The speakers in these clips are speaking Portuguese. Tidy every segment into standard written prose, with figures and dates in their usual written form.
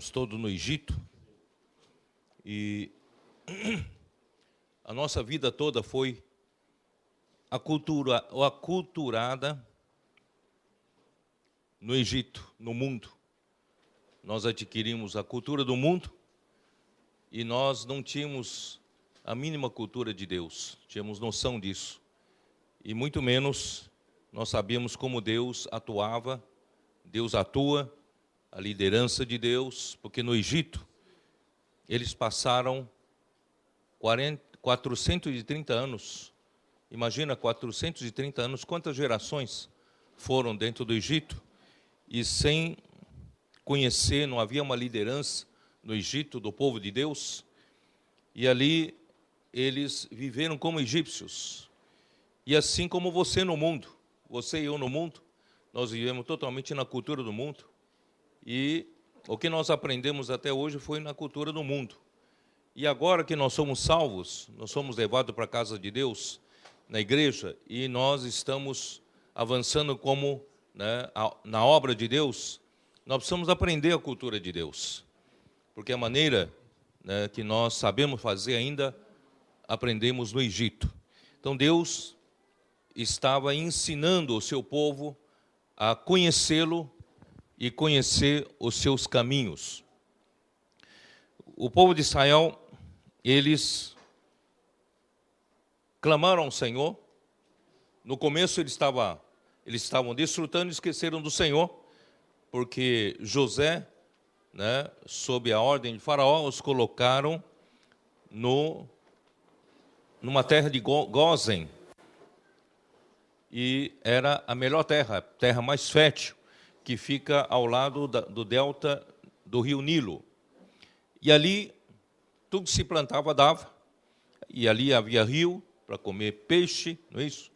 estávamos todos no Egito e a nossa vida toda foi aculturada no Egito, no mundo. Nós adquirimos a cultura do mundo e nós não tínhamos a mínima cultura de Deus, tínhamos noção disso. E muito menos nós sabíamos como Deus atuava, Deus atua, a liderança de Deus, porque no Egito eles passaram 430 anos. Imagina, 430 anos, quantas gerações foram dentro do Egito, e sem conhecer, não havia uma liderança no Egito do povo de Deus, e ali eles viveram como egípcios. E assim como você no mundo, você e eu no mundo, nós vivemos totalmente na cultura do mundo, e o que nós aprendemos até hoje foi na cultura do mundo. E agora que nós somos salvos, nós somos levados para a casa de Deus, na igreja, e nós estamos avançando como, na obra de Deus, nós precisamos aprender a cultura de Deus, porque a maneira, que nós sabemos fazer ainda, aprendemos no Egito. Então Deus estava ensinando o seu povo a conhecê-lo e conhecer os seus caminhos. O povo de Israel, eles clamaram ao Senhor. No começo eles estavam desfrutando e esqueceram do Senhor, porque José, sob a ordem de Faraó, os colocaram numa terra de Gósen, e era a melhor terra, a terra mais fértil, que fica ao lado do delta do rio Nilo. E ali tudo que se plantava dava, e ali havia rio para comer peixe, não é isso?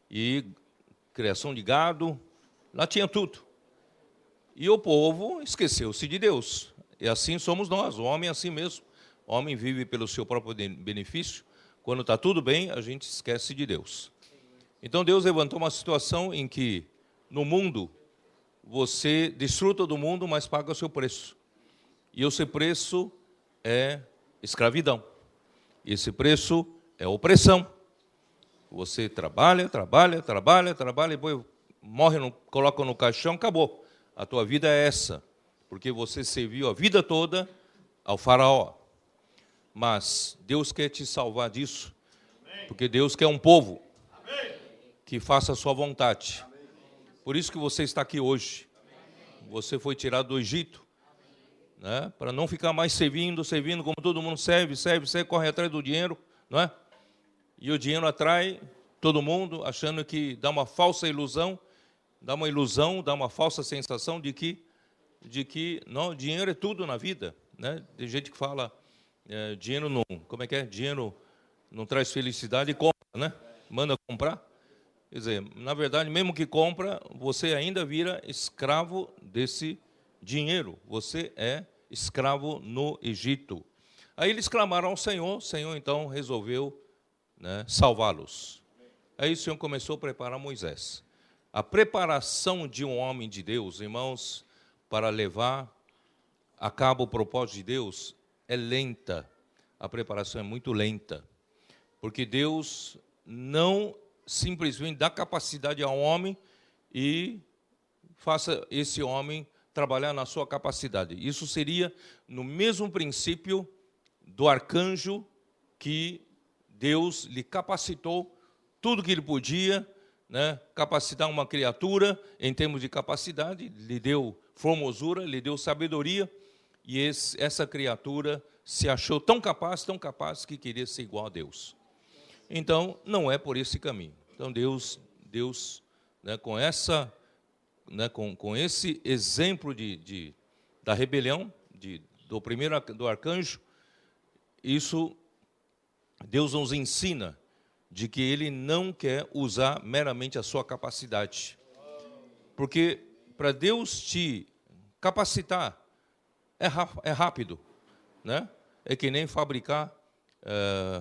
E criação de gado, lá tinha tudo. E o povo esqueceu-se de Deus. E assim somos nós, o homem é assim mesmo. O homem vive pelo seu próprio benefício. Quando está tudo bem, a gente esquece de Deus. Então Deus levantou uma situação em que, no mundo, você desfruta do mundo, mas paga o seu preço. E o seu preço é escravidão. Esse preço é opressão. Você trabalha, depois morre, coloca no caixão, acabou. A tua vida é essa, porque você serviu a vida toda ao Faraó. Mas Deus quer te salvar disso, porque Deus quer um povo que faça a sua vontade. Por isso que você está aqui hoje. Você foi tirado do Egito, para não ficar mais servindo como todo mundo serve, corre atrás do dinheiro, não é? E o dinheiro atrai todo mundo, achando que dá uma falsa ilusão, dá uma falsa sensação de que não, dinheiro é tudo na vida, né? Tem gente que fala, dinheiro não, dinheiro não traz felicidade e compra, né? Manda comprar. Quer dizer, na verdade, mesmo que compra, você ainda vira escravo desse dinheiro. Você é escravo no Egito. Aí eles clamaram ao Senhor, o Senhor então resolveu, salvá-los. Aí o Senhor começou a preparar Moisés. A preparação de um homem de Deus, irmãos, para levar a cabo o propósito de Deus, é lenta. A preparação é muito lenta. Porque Deus não simplesmente dá capacidade ao homem e faça esse homem trabalhar na sua capacidade. Isso seria no mesmo princípio do arcanjo, que Deus lhe capacitou tudo que ele podia, capacitar uma criatura em termos de capacidade, lhe deu formosura, lhe deu sabedoria, e essa criatura se achou tão capaz que queria ser igual a Deus. Então, não é por esse caminho. Então, Deus com esse exemplo da rebelião, do arcanjo, isso Deus nos ensina de que Ele não quer usar meramente a sua capacidade. Porque para Deus te capacitar, é rápido, É que nem fabricar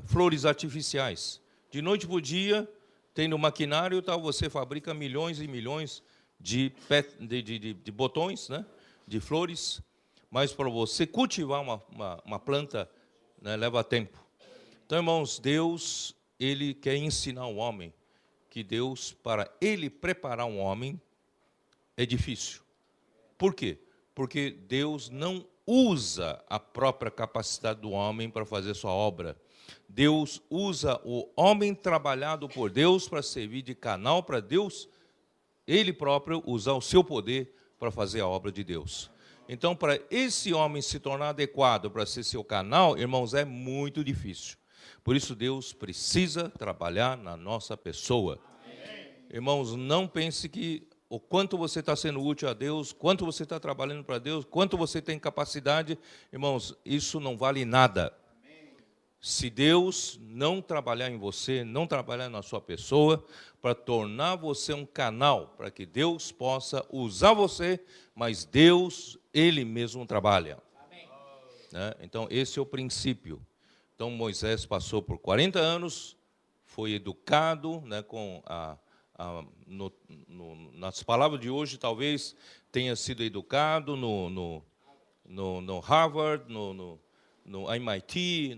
flores artificiais. De noite para o dia, tem no maquinário, você fabrica milhões e milhões de botões, de flores, mas para você cultivar uma planta, né, leva tempo. Então, irmãos, Deus, Ele quer ensinar o homem que Deus, para Ele preparar um homem, é difícil. Por quê? Porque Deus não usa a própria capacidade do homem para fazer sua obra. Deus usa o homem trabalhado por Deus para servir de canal para Deus, Ele próprio usar o seu poder para fazer a obra de Deus. Então, para esse homem se tornar adequado para ser seu canal, irmãos, é muito difícil. Por isso, Deus precisa trabalhar na nossa pessoa. Irmãos, não pense que o quanto você está sendo útil a Deus, quanto você está trabalhando para Deus, quanto você tem capacidade, irmãos, isso não vale nada. Se Deus não trabalhar em você, não trabalhar na sua pessoa, para tornar você um canal, para que Deus possa usar você, mas Deus, Ele mesmo trabalha. Né? Então, esse é o princípio. Então, Moisés passou por 40 anos, foi educado, né, com nas palavras de hoje, talvez tenha sido educado no Harvard, no MIT,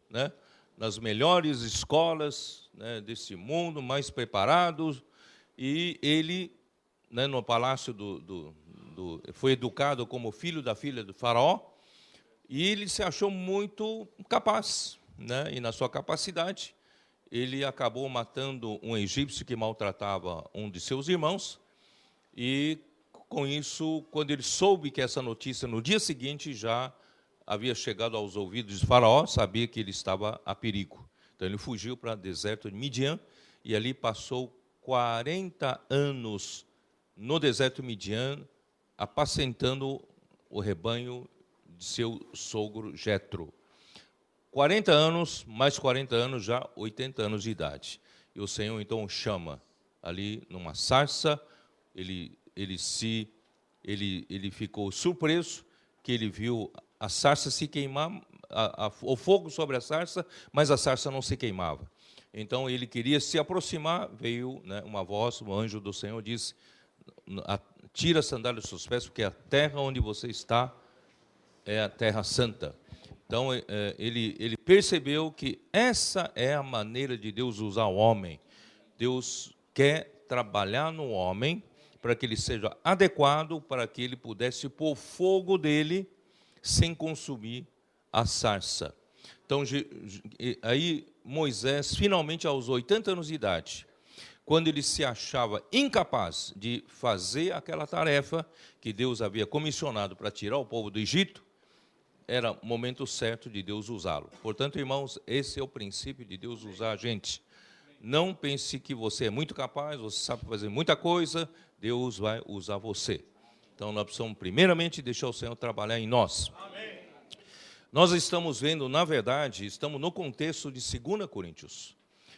né, nas melhores escolas, né, desse mundo, mais preparados, e ele, né, no palácio foi educado como filho da filha do faraó, e ele se achou muito capaz, né, e na sua capacidade, ele acabou matando um egípcio que maltratava um de seus irmãos, e com isso, quando ele soube que essa notícia no dia seguinte já havia chegado aos ouvidos de Faraó, sabia que ele estava a perigo. Então ele fugiu para o deserto de Midian e ali passou 40 anos no deserto de Midian, apacentando o rebanho de seu sogro Jetro. 40 anos, mais 40 anos já, 80 anos de idade. E o Senhor então o chama ali numa sarça, ele ficou surpreso que ele viu a sarça se queimar, o fogo sobre a sarça, mas a sarça não se queimava. Então ele queria se aproximar, veio, né, uma voz, um anjo do Senhor disse: tira a sandália dos seus pés, porque a terra onde você está é a terra santa. Então ele percebeu que essa é a maneira de Deus usar o homem. Deus quer trabalhar no homem para que ele seja adequado, para que ele pudesse pôr o fogo dele sem consumir a sarça. Então, aí Moisés, finalmente aos 80 anos de idade, quando ele se achava incapaz de fazer aquela tarefa que Deus havia comissionado para tirar o povo do Egito, era o momento certo de Deus usá-lo. Portanto, irmãos, esse é o princípio de Deus usar a gente. Não pense que você é muito capaz, você sabe fazer muita coisa, Deus vai usar você. Então, nós precisamos, primeiramente, deixar o Senhor trabalhar em nós. Amém. Nós estamos vendo, na verdade, estamos no contexto de 2 Coríntios.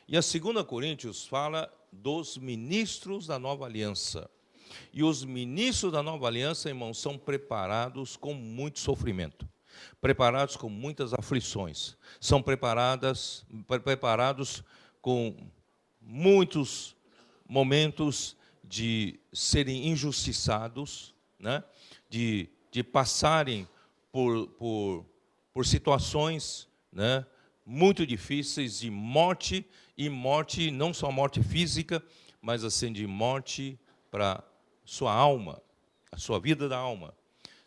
E a 2 Coríntios fala dos ministros da nova aliança. E os ministros da nova aliança, irmãos, são preparados com muito sofrimento, preparados com muitas aflições, são preparados com muitos momentos de serem injustiçados, né? de passarem por situações, né, muito difíceis de morte, e morte, não só morte física, mas assim de morte para sua alma, a sua vida da alma.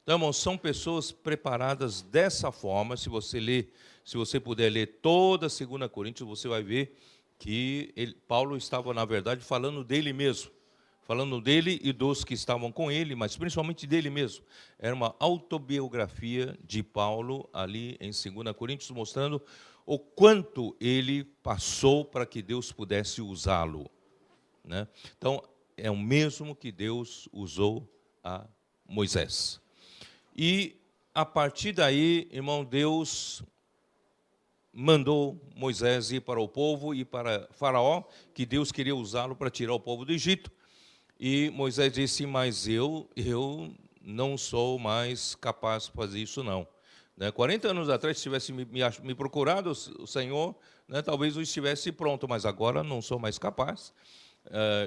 Então, irmãos, são pessoas preparadas dessa forma. Se você puder ler toda a 2 Coríntios, você vai ver que Paulo estava, na verdade, falando dele mesmo, falando dele e dos que estavam com ele, mas principalmente dele mesmo. Era uma autobiografia de Paulo ali em 2 Coríntios, mostrando o quanto ele passou para que Deus pudesse usá-lo, né? Então, é o mesmo que Deus usou a Moisés. E, a partir daí, irmão, Deus mandou Moisés ir para o povo e para Faraó, que Deus queria usá-lo para tirar o povo do Egito. E Moisés disse: mas eu não sou mais capaz de fazer isso, não. 40 anos atrás, se tivesse me procurado o Senhor, né, talvez eu estivesse pronto, mas agora não sou mais capaz.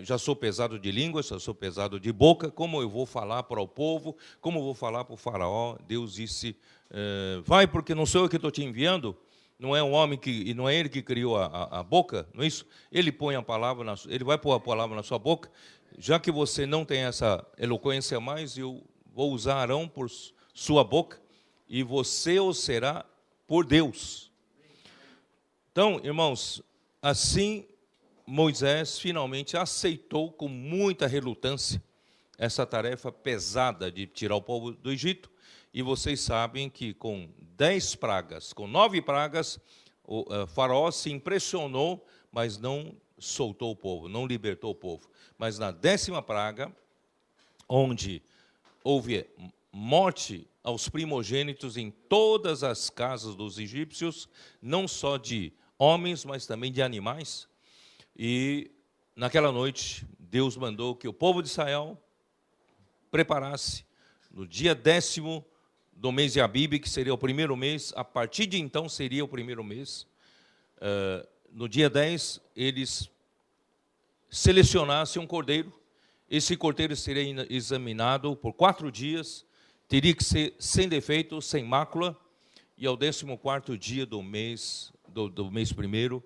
já sou pesado de língua, já sou pesado de boca, como eu vou falar para o povo, como eu vou falar para o faraó? Deus disse, vai, porque não sou eu que estou te enviando, não é um homem e não é ele que criou a boca, não é isso? Ele põe a palavra, ele vai pôr a palavra na sua boca, já que você não tem essa eloquência mais, eu vou usar Arão por sua boca, e você o será por Deus. Então, irmãos, assim Moisés finalmente aceitou com muita relutância essa tarefa pesada de tirar o povo do Egito. E vocês sabem que com 10 pragas, com 9 pragas, o faraó se impressionou, mas não soltou o povo, não libertou o povo. Mas na 10ª praga, onde houve morte aos primogênitos em todas as casas dos egípcios, não só de homens, mas também de animais. E naquela noite, Deus mandou que o povo de Israel preparasse no dia 10º do mês de Abib, que seria o primeiro mês, a partir de então seria o primeiro mês. No dia 10, eles selecionassem um cordeiro. Esse cordeiro seria examinado por 4 dias, teria que ser sem defeito, sem mácula, e ao 14º dia do mês primeiro,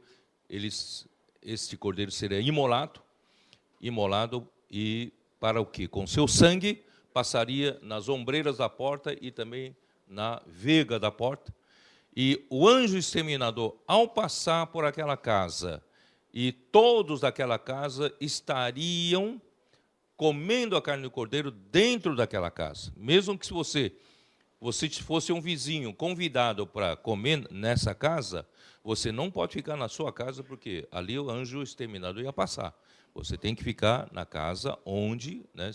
este cordeiro seria imolado, e para o quê? Com seu sangue passaria nas ombreiras da porta e também na verga da porta. E o anjo exterminador, ao passar por aquela casa, e todos daquela casa estariam comendo a carne do cordeiro dentro daquela casa. Mesmo que se você fosse um vizinho convidado para comer nessa casa, você não pode ficar na sua casa, porque ali o anjo exterminador ia passar. Você tem que ficar na casa onde, né,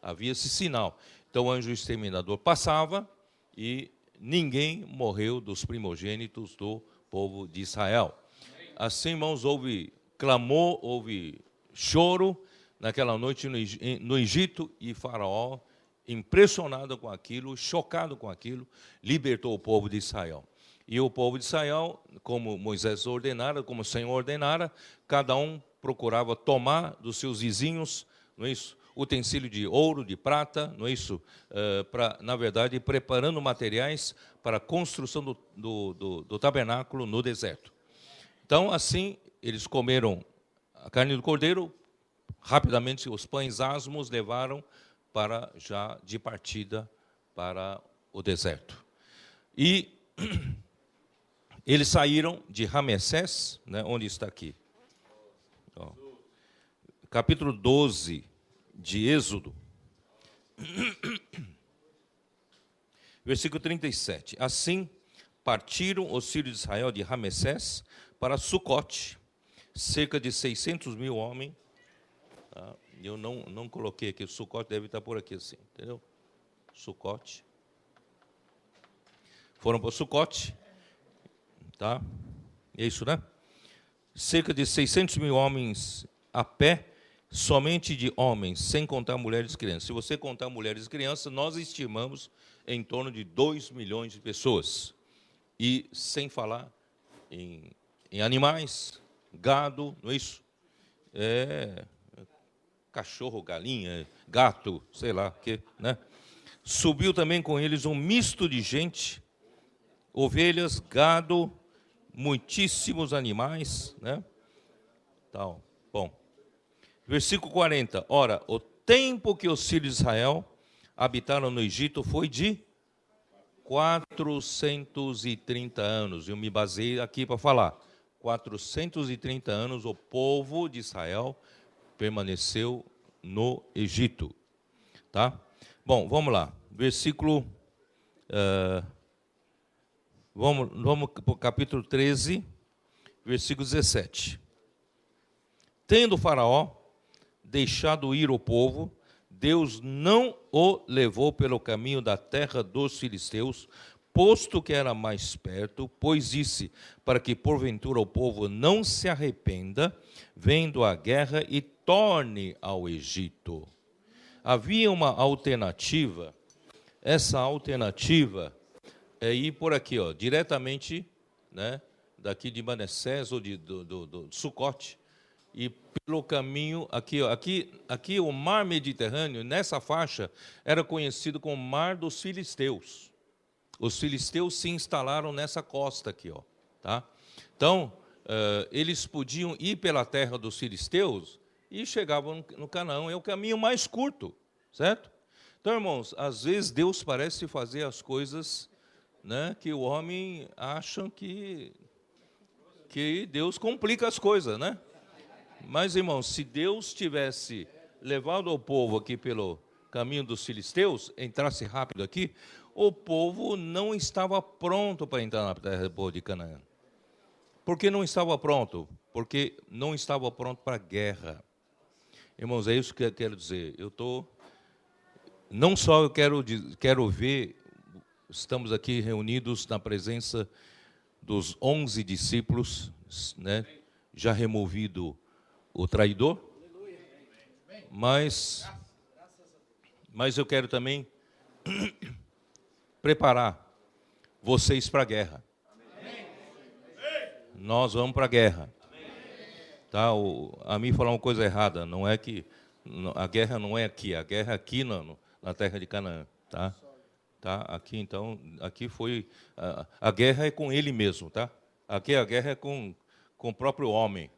havia esse sinal. Então o anjo exterminador passava e ninguém morreu dos primogênitos do povo de Israel. Assim, irmãos, houve clamor, houve choro naquela noite no Egito, e Faraó, impressionado com aquilo, chocado com aquilo, libertou o povo de Israel. E o povo de Israel, como Moisés ordenara, como o Senhor ordenara, cada um procurava tomar dos seus vizinhos, não é isso? Utensílio de ouro, de prata, não é isso? Na verdade, preparando materiais para a construção do tabernáculo no deserto. Então, assim, eles comeram a carne do cordeiro, rapidamente os pães asmos levaram para já de partida para o deserto. E eles saíram de Ramessés, né, onde está aqui? Ó, capítulo 12 de Êxodo, versículo 37. Assim partiram os filhos de Israel de Ramessés para Sucote, cerca de 600.000 homens. Tá? Eu não coloquei aqui, o Sucote deve estar por aqui assim, entendeu? Sucote. Foram para Sucote, tá? É isso, né? Cerca de 600.000 homens a pé, somente de homens, sem contar mulheres e crianças. Se você contar mulheres e crianças, nós estimamos em torno de 2 milhões de pessoas. E sem falar em animais, gado, não é isso? Cachorro, galinha, gato, sei lá, né? Subiu também com eles um misto de gente, ovelhas, gado, muitíssimos animais, né? Tal. Bom. Versículo 40. Ora, o tempo que os filhos de Israel habitaram no Egito foi de 430 anos. Eu me baseei aqui para falar. 430 anos o povo de Israel permaneceu no Egito. Tá? Bom, vamos lá. Versículo... Vamos para o capítulo 13, versículo 17. Tendo o faraó deixado ir o povo, Deus não o levou pelo caminho da terra dos filisteus, posto que era mais perto, pois disse, para que porventura o povo não se arrependa, vendo a guerra, e torne ao Egito. Havia uma alternativa, essa alternativa é ir por aqui, ó, diretamente, né, daqui de Manassés ou do Sucote, e pelo caminho, aqui, ó, aqui o mar Mediterrâneo, nessa faixa, era conhecido como Mar dos Filisteus. Os filisteus se instalaram nessa costa aqui, ó, tá? Então, eles podiam ir pela terra dos filisteus e chegavam no Canaã. É o caminho mais curto, certo? Então, irmãos, às vezes Deus parece fazer as coisas, né, que o homem acha que Deus complica as coisas, né? Mas, irmãos, se Deus tivesse levado o povo aqui pelo caminho dos filisteus, entrasse rápido aqui, o povo não estava pronto para entrar na terra boa de Canaã. Por que não estava pronto? Porque não estava pronto para a guerra. Irmãos, é isso que eu quero dizer. Não só eu quero ver, estamos aqui reunidos na presença dos 11 discípulos, né, já removido o traidor, mas eu quero também preparar vocês para a guerra. Nós vamos para a guerra. Tá? A mim falar uma coisa errada, não é que a guerra não é aqui, a guerra é aqui na terra de Canaã, tá? Tá? Aqui então, aqui foi a guerra é com ele mesmo, tá? Aqui a guerra é com o próprio homem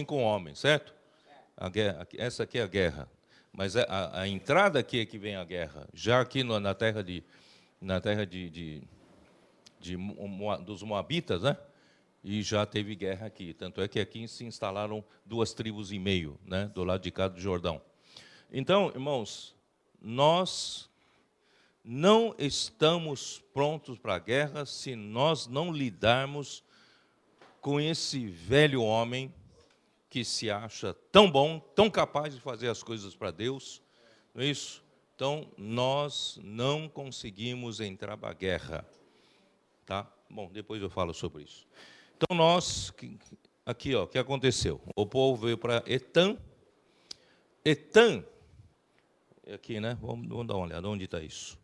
com homem, certo? A guerra, essa aqui é a guerra. Mas a entrada aqui é que vem a guerra. Já aqui na terra dos Moabitas, né? E já teve guerra aqui. Tanto é que aqui se instalaram 2,5 tribos, né? Do lado de cá do Jordão. Então, irmãos, nós não estamos prontos para a guerra se nós não lidarmos com esse velho homem que se acha tão bom, tão capaz de fazer as coisas para Deus, não é isso? Então, nós não conseguimos entrar para a guerra, tá? Bom, depois eu falo sobre isso. Então, aqui, ó, o que aconteceu? O povo veio para Etã. Etã, aqui, né? Vamos dar uma olhada, onde está isso?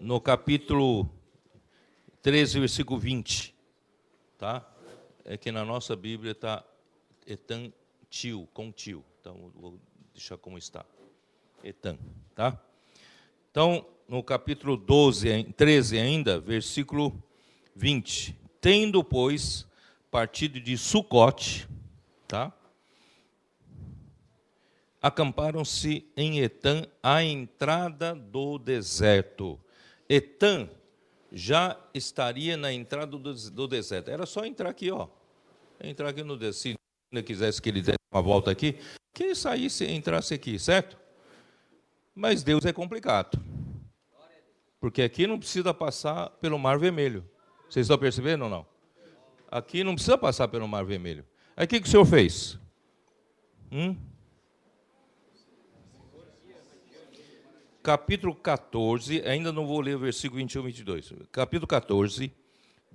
No capítulo 13, versículo 20, tá? É que na nossa Bíblia está Etã, com tio. Então, vou deixar como está. Etã, tá? Então, no capítulo 13 ainda, versículo 20. Tendo, pois, partido de Sucote, tá? Acamparam-se em Etã, à entrada do deserto. Etã já estaria na entrada do deserto. Era só entrar aqui, ó. Entrar aqui no deserto. Se ele quisesse que ele desse uma volta aqui, que ele saísse e entrasse aqui, certo? Mas Deus é complicado. Porque aqui não precisa passar pelo Mar Vermelho. Vocês estão percebendo ou não? Aqui não precisa passar pelo Mar Vermelho. Aí o que o Senhor fez? Capítulo 14, ainda não vou ler o versículo 21 e 22. Capítulo 14,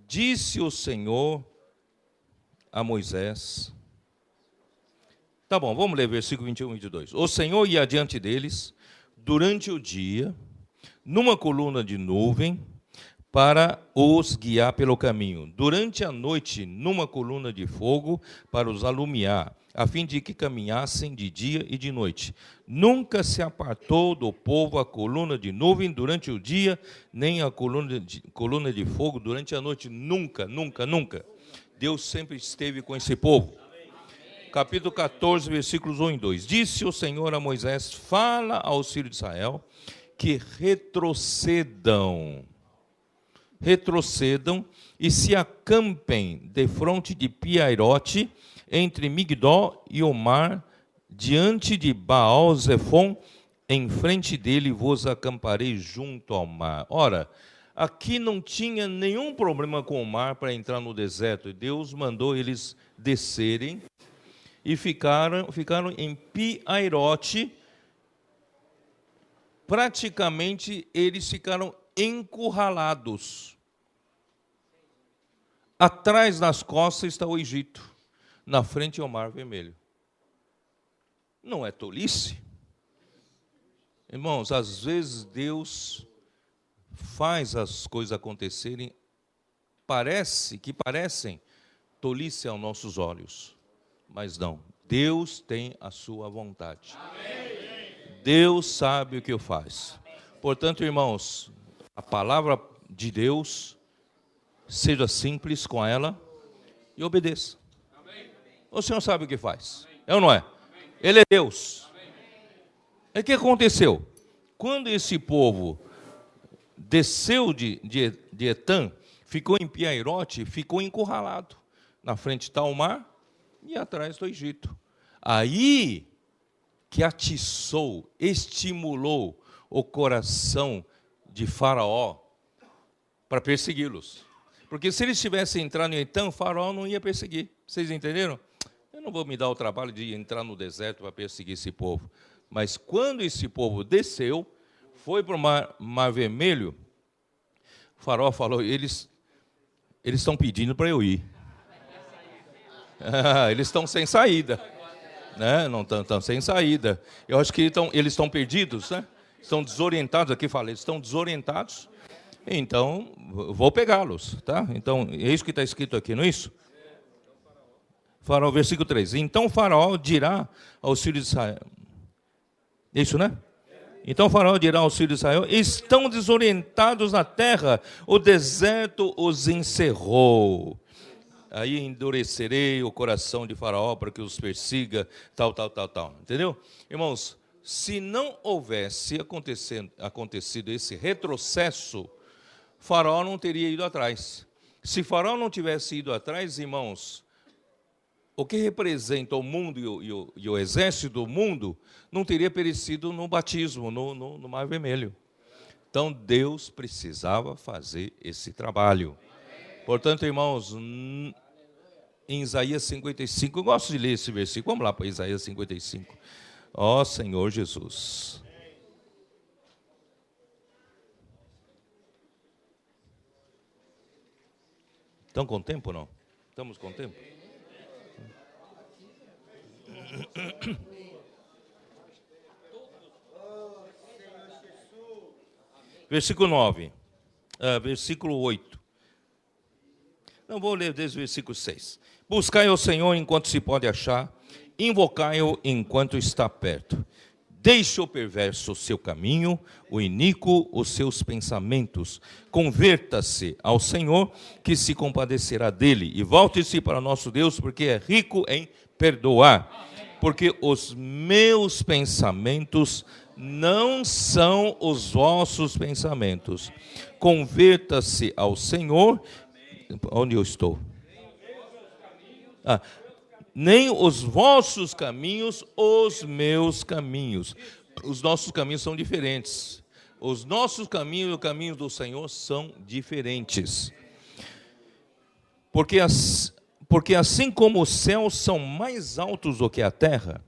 disse o Senhor a Moisés. Tá bom, vamos ler o versículo 21 e 22. O Senhor ia adiante deles durante o dia, numa coluna de nuvem, para os guiar pelo caminho. Durante a noite, numa coluna de fogo, para os alumiar, a fim de que caminhassem de dia e de noite. Nunca se apartou do povo a coluna de nuvem durante o dia, nem a coluna de fogo durante a noite. Nunca, nunca, nunca. Deus sempre esteve com esse povo. Capítulo 14, versículos 1 e 2. Disse o Senhor a Moisés, fala aos filhos de Israel, que retrocedam e se acampem defronte de Piairote, entre Migdol e o mar, diante de Baal-Zefon, em frente dele vos acamparei junto ao mar. Ora, aqui não tinha nenhum problema com o mar para entrar no deserto. Deus mandou eles descerem e ficaram em Piairote. Praticamente eles ficaram encurralados. Atrás das costas está o Egito, na frente é o Mar Vermelho. Não é tolice? Irmãos, às vezes Deus faz as coisas acontecerem, parecem tolice aos nossos olhos, mas não. Deus tem a sua vontade. Deus sabe o que faz. Portanto, irmãos, a palavra de Deus, seja simples com ela e obedeça. O Senhor sabe o que faz, é ou não é? Ele é Deus. E o que aconteceu? Quando esse povo desceu de Etã, ficou em Piairote, ficou encurralado. Na frente está o mar e atrás do Egito. Aí que atiçou, estimulou o coração de Faraó para persegui-los. Porque se eles tivessem entrado em Etã, Faraó não ia perseguir. Vocês entenderam? Eu não vou me dar o trabalho de entrar no deserto para perseguir esse povo. Mas quando esse povo desceu, foi para o mar Vermelho, o Faraó falou, eles estão pedindo para eu ir. Eles estão sem saída. Né? Não estão sem saída. Eu acho que eles estão perdidos, né? Estão desorientados, aqui fala, eles estão desorientados, então vou pegá-los, tá? Então, é isso que está escrito aqui, não é isso? Faraó, versículo 3. Então o Faraó dirá aos filhos de Israel, isso, né? Então o Faraó dirá aos filhos de Israel, estão desorientados na terra, o deserto os encerrou. Aí endurecerei o coração de Faraó para que os persiga, tal. Entendeu? Irmãos, se não houvesse acontecido esse retrocesso, Faraó não teria ido atrás. Se Faraó não tivesse ido atrás, irmãos, o que representa o mundo e o exército do mundo não teria perecido no batismo, no Mar Vermelho. Então, Deus precisava fazer esse trabalho. Portanto, irmãos, em Isaías 55, eu gosto de ler esse versículo. Vamos lá para Isaías 55. Ó Senhor Jesus. Estão com tempo ou não? Estamos com tempo? Versículo 9. Versículo 8. Não, vou ler desde o versículo 6. Buscai ao Senhor enquanto se pode achar, invocai-o enquanto está perto. Deixe o perverso o seu caminho, o iníquo os seus pensamentos. Converta-se ao Senhor, que se compadecerá dele. E volte-se para nosso Deus, porque é rico em perdoar. Porque os meus pensamentos não são os vossos pensamentos. Converta-se ao Senhor. Onde eu estou? Nem os vossos caminhos, os meus caminhos. Os nossos caminhos são diferentes. Os nossos caminhos e o caminho do Senhor são diferentes. Porque assim como os céus são mais altos do que a terra,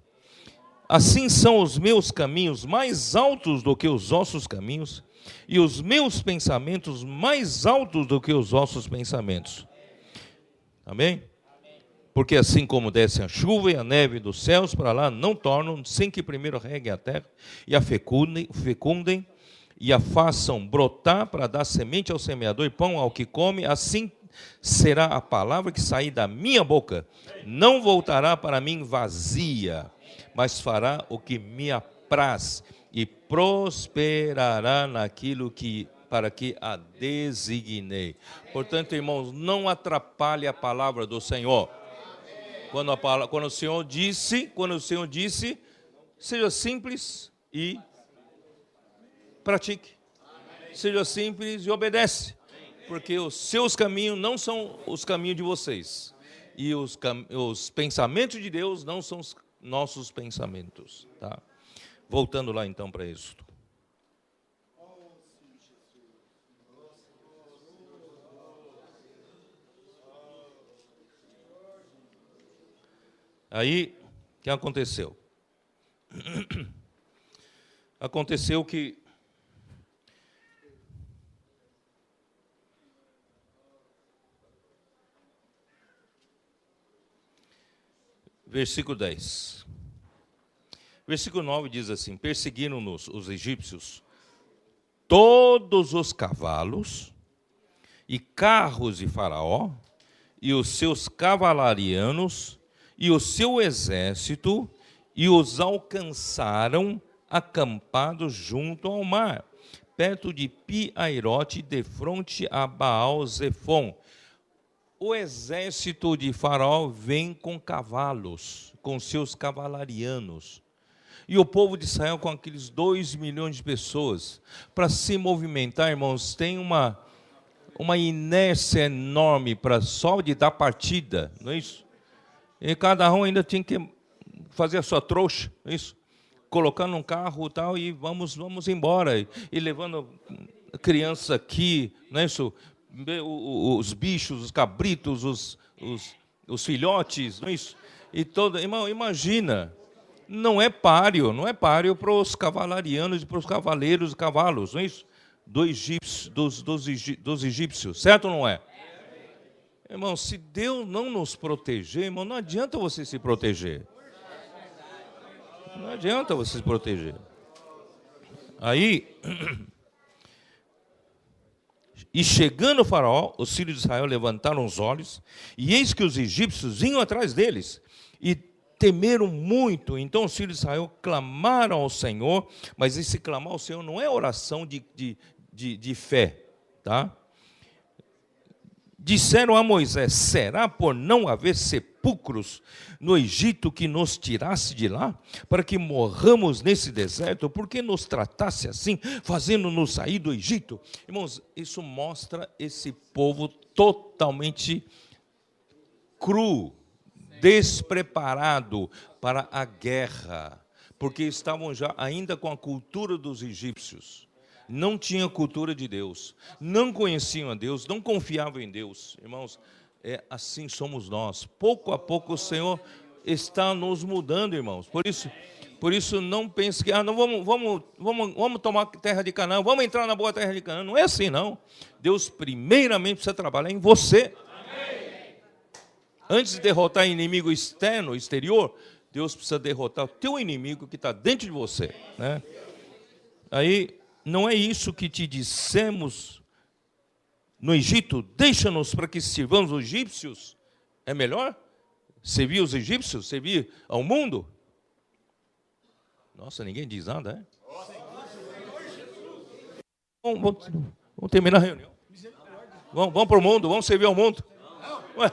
assim são os meus caminhos mais altos do que os vossos caminhos, e os meus pensamentos mais altos do que os vossos pensamentos. Amém? Porque assim como desce a chuva e a neve dos céus para lá, não tornam, sem que primeiro reguem a terra, e a fecundem, e a façam brotar para dar semente ao semeador e pão ao que come, assim será a palavra que sair da minha boca. Não voltará para mim vazia, mas fará o que me apraz, e prosperará naquilo para que a designei. Portanto, irmãos, não atrapalhe a palavra do Senhor. Quando o Senhor disse, seja simples e pratique. Seja simples e obedece. Porque os seus caminhos não são os caminhos de vocês. E os pensamentos de Deus não são os nossos pensamentos. Tá? Voltando lá então para Êxodo. Aí, o que aconteceu? Aconteceu que versículo 10. Versículo 9 diz assim: perseguiram-nos os egípcios todos os cavalos e carros de Faraó, e os seus cavalarianos, e o seu exército, e os alcançaram acampados junto ao mar, perto de Pi-Airote, de frente a Baal-Zefon. O exército de Faraó vem com cavalos, com seus cavalarianos. E o povo de Israel com aqueles 2 milhões de pessoas. Para se movimentar, irmãos, tem uma inércia enorme para só de dar partida, não é isso? E cada um ainda tinha que fazer a sua trouxa, não é isso? Colocando um carro e tal, e vamos embora. E levando criança aqui, não é isso? Os bichos, os cabritos, os filhotes, não é isso? E todo, irmão, imagina, não é páreo para os cavalarianos e para os cavaleiros e cavalos, não é isso? Dos egípcios, certo ou não é? Irmão, se Deus não nos proteger, irmão, não adianta você se proteger. Não adianta você se proteger. Aí, e chegando o Faraó, os filhos de Israel levantaram os olhos, e eis que os egípcios vinham atrás deles, e temeram muito. Então os filhos de Israel clamaram ao Senhor, mas esse clamar ao Senhor não é oração de fé, tá? Disseram a Moisés: será por não haver sepulcros no Egito que nos tirasse de lá, para que morramos nesse deserto? Por que nos tratasse assim, fazendo-nos sair do Egito? Irmãos, isso mostra esse povo totalmente cru, despreparado para a guerra, porque estavam já ainda com a cultura dos egípcios. Não tinha cultura de Deus, não conheciam a Deus, não confiavam em Deus. Irmãos, assim somos nós. Pouco a pouco o Senhor está nos mudando, irmãos. Por isso não pense que não vamos tomar terra de Canaã, vamos entrar na boa terra de Canaã. Não é assim, não. Deus primeiramente precisa trabalhar em você. Antes de derrotar inimigo externo, exterior, Deus precisa derrotar o teu inimigo que está dentro de você, né? Aí, não é isso que te dissemos no Egito? Deixa-nos para que sirvamos os egípcios. É melhor servir os egípcios, servir ao mundo? Nossa, ninguém diz nada, é? Vamos terminar a reunião. Vamos para o mundo, vamos servir ao mundo. Ué.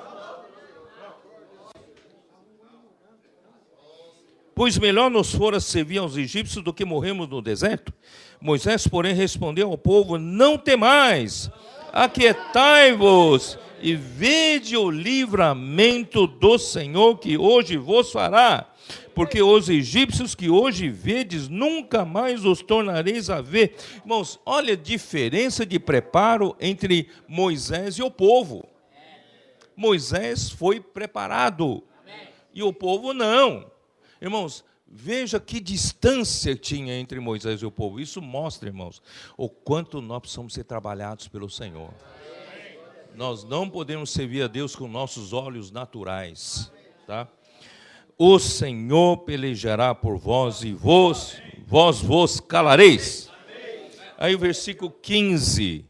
Pois melhor nos fora servir aos egípcios do que morrermos no deserto. Moisés, porém, respondeu ao povo: não temais, aquietai-vos e vede o livramento do Senhor que hoje vos fará. Porque os egípcios que hoje vedes, nunca mais os tornareis a ver. Irmãos, olha a diferença de preparo entre Moisés e o povo. Moisés foi preparado e o povo não. Irmãos, veja que distância tinha entre Moisés e o povo. Isso mostra, irmãos, o quanto nós precisamos ser trabalhados pelo Senhor. Nós não podemos servir a Deus com nossos olhos naturais, tá? O Senhor pelejará por vós e vós vos calareis. Aí o versículo 15,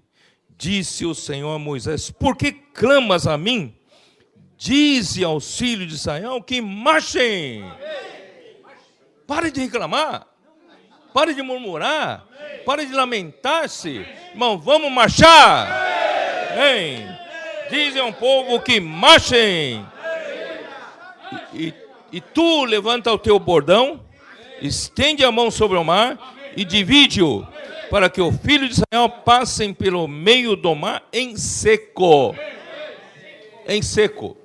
disse o Senhor a Moisés: por que clamas a mim? Dize aos filhos de Israel que marchem. Pare de reclamar, pare de murmurar, pare de lamentar-se. Irmão, vamos marchar. Hein? Dizem ao povo que marchem. E tu levanta o teu bordão, estende a mão sobre o mar e divide-o, para que os filhos de Israel passem pelo meio do mar em seco. Em seco.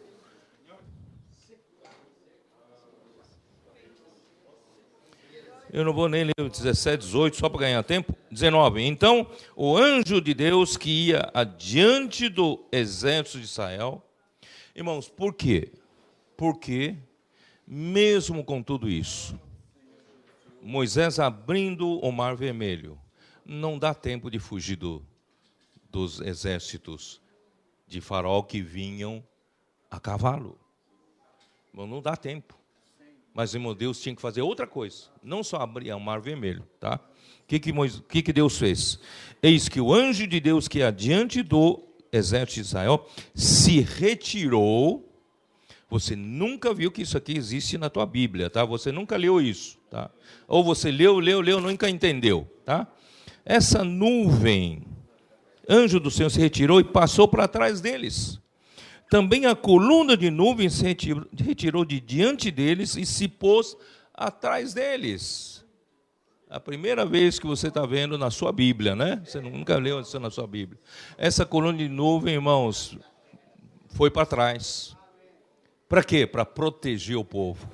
Eu não vou nem ler o 17, 18, só para ganhar tempo. 19. Então, o anjo de Deus que ia adiante do exército de Israel. Irmãos, por quê? Porque, mesmo com tudo isso, Moisés abrindo o mar vermelho, não dá tempo de fugir dos exércitos de Faraó que vinham a cavalo. Não dá tempo. Mas, irmão, Deus tinha que fazer outra coisa. Não só abrir o mar vermelho, tá? O que Deus fez? Eis que o anjo de Deus que ia diante do exército de Israel se retirou. Você nunca viu que isso aqui existe na tua Bíblia, tá? Você nunca leu isso, tá? Ou você leu, nunca entendeu, tá? Essa nuvem, anjo do Senhor se retirou e passou para trás deles. Também a coluna de nuvem se retirou de diante deles e se pôs atrás deles. A primeira vez que você está vendo na sua Bíblia, né? Você nunca leu isso na sua Bíblia. Essa coluna de nuvem, irmãos, foi para trás. Para quê? Para proteger o povo.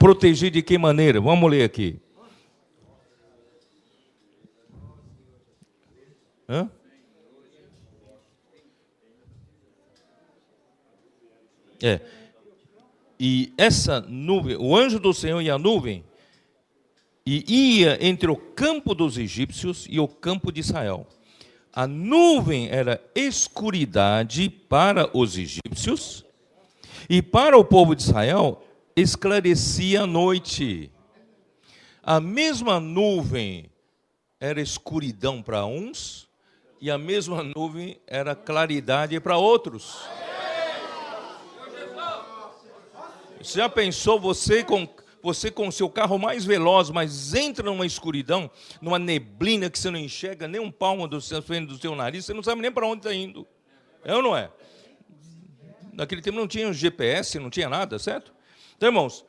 Proteger de que maneira? Vamos ler aqui. Hã? E essa nuvem, o anjo do Senhor e a nuvem, e ia entre o campo dos egípcios e o campo de Israel. A nuvem era escuridade para os egípcios, e para o povo de Israel esclarecia a noite. A mesma nuvem era escuridão para uns, e a mesma nuvem era claridade para outros. Você já pensou, você com o seu carro mais veloz, mas entra numa escuridão, numa neblina que você não enxerga nem um palmo do seu nariz, você não sabe nem para onde está indo. É ou não é? Naquele tempo não tinha GPS, não tinha nada, certo? Então, irmãos,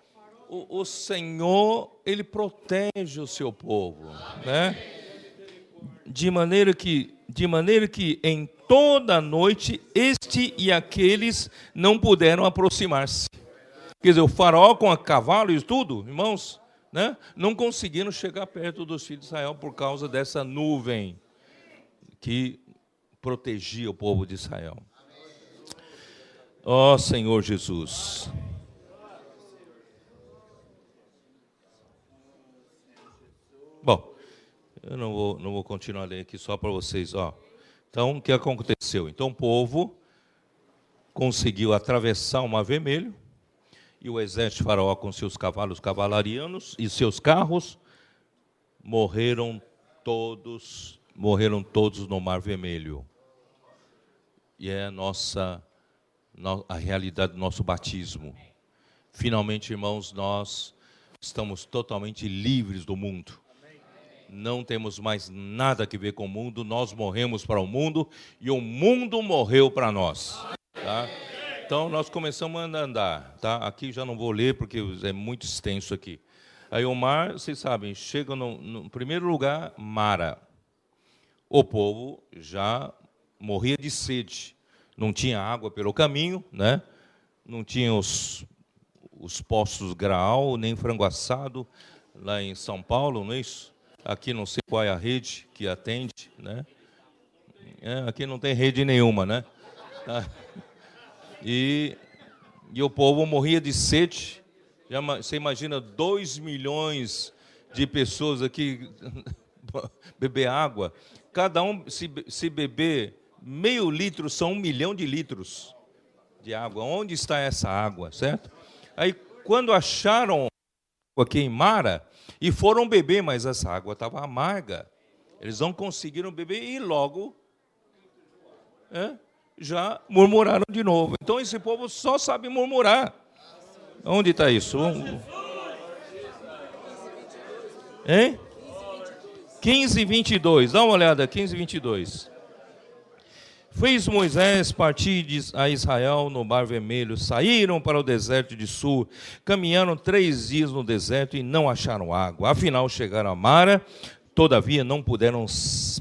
o Senhor, Ele protege o seu povo, né? De maneira que em toda a noite, este e aqueles não puderam aproximar-se. Quer dizer, o faraó com a cavalo e tudo, irmãos, né, não conseguiram chegar perto dos filhos de Israel por causa dessa nuvem que protegia o povo de Israel. Ó Senhor Jesus. Bom, eu não vou continuar lendo aqui só para vocês. Ó. Então, o que aconteceu? Então, o povo conseguiu atravessar o Mar Vermelho, e o exército de Faraó com seus cavalos cavalarianos e seus carros morreram todos no Mar Vermelho. E é a realidade do nosso batismo. Finalmente, irmãos, nós estamos totalmente livres do mundo. Não temos mais nada a ver com o mundo, nós morremos para o mundo e o mundo morreu para nós. Tá? Então, nós começamos a andar, tá? Aqui já não vou ler, porque é muito extenso aqui. Aí o mar, vocês sabem, chega no primeiro lugar, Mara. O povo já morria de sede. Não tinha água pelo caminho, né? Não tinha os postos Graal, nem frango assado, lá em São Paulo, não é isso? Aqui não sei qual é a rede que atende, né? Aqui não tem rede nenhuma, né? E o povo morria de sede. Você imagina 2 milhões de pessoas aqui beber água. Cada um, se beber meio litro, são 1 milhão de litros de água. Onde está essa água, certo? Aí, quando acharam aqui em Mara, e foram beber, mas essa água estava amarga. Eles não conseguiram beber e logo... já murmuraram de novo. Então esse povo só sabe murmurar. Onde está isso? 15:22. Dá uma olhada, 15:22. Fez Moisés partir a Israel no Mar Vermelho, saíram para o deserto de Sur, caminharam 3 dias no deserto e não acharam água. Afinal chegaram a Mara, todavia não puderam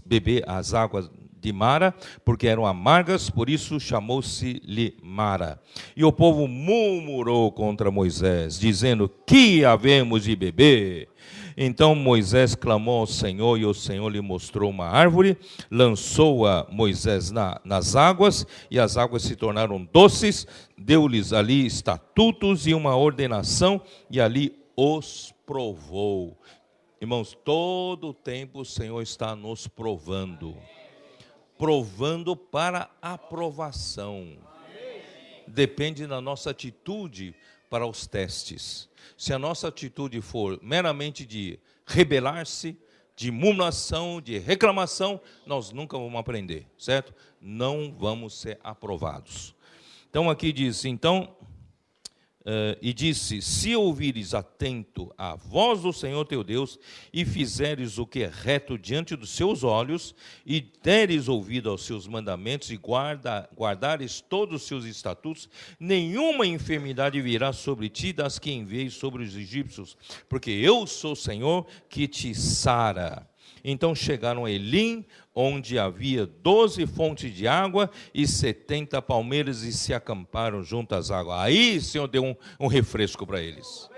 beber as águas de Mara, porque eram amargas, por isso chamou-se-lhe Mara. E o povo murmurou contra Moisés, dizendo: que havemos de beber? Então Moisés clamou ao Senhor, e o Senhor lhe mostrou uma árvore, lançou-a Moisés nas águas, e as águas se tornaram doces, deu-lhes ali estatutos e uma ordenação, e ali os provou. Irmãos, todo o tempo o Senhor está nos provando para aprovação. Depende da nossa atitude para os testes. Se a nossa atitude for meramente de rebelar-se, de murmuração, de reclamação, nós nunca vamos aprender, certo? Não vamos ser aprovados. Então aqui diz, e disse, se ouvires atento à voz do Senhor teu Deus, e fizeres o que é reto diante dos seus olhos, e deres ouvido aos seus mandamentos, e guardares todos os seus estatutos, nenhuma enfermidade virá sobre ti das que enviei sobre os egípcios, porque eu sou o Senhor que te sara. Então chegaram a Elim, onde havia 12 fontes de água e 70 palmeiras, e se acamparam junto às águas. Aí o Senhor deu um refresco para eles.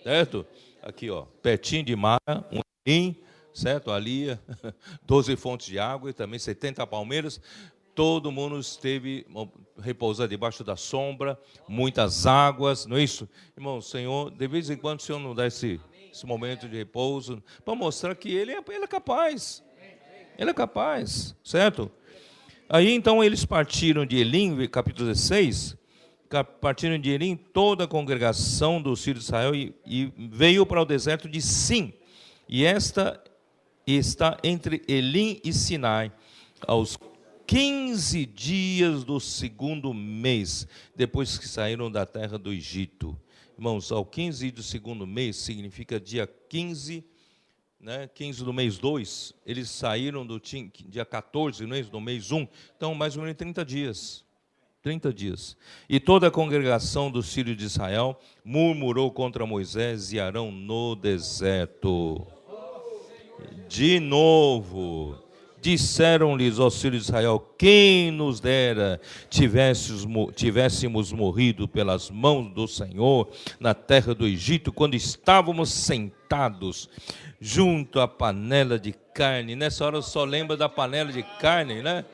Certo? Aqui, ó, pertinho de Mara, um Elim, certo? Ali, 12 fontes de água e também 70 palmeiras. Todo mundo esteve repousando debaixo da sombra, muitas águas, não é isso? Irmão, Senhor, de vez em quando o Senhor nos dá esse momento de repouso, para mostrar que Ele é capaz. Ele é capaz, certo? Aí então eles partiram de Elim, capítulo 16, partiram de Elim toda a congregação dos filhos de Israel e veio para o deserto de Sim. E esta está entre Elim e Sinai, aos 15 dias do segundo mês, depois que saíram da terra do Egito. Irmãos, ao 15 do segundo mês, significa dia 15, né, 15 do mês 2, eles saíram do dia 14, né, do mês 1, então mais ou menos 30 dias. 30 dias. E toda a congregação dos filhos de Israel murmurou contra Moisés e Arão no deserto. De novo, disseram-lhes aos filhos de Israel, quem nos dera tivéssemos morrido pelas mãos do Senhor na terra do Egito, quando estávamos sentados junto à panela de carne. Nessa hora só lembra da panela de carne, né?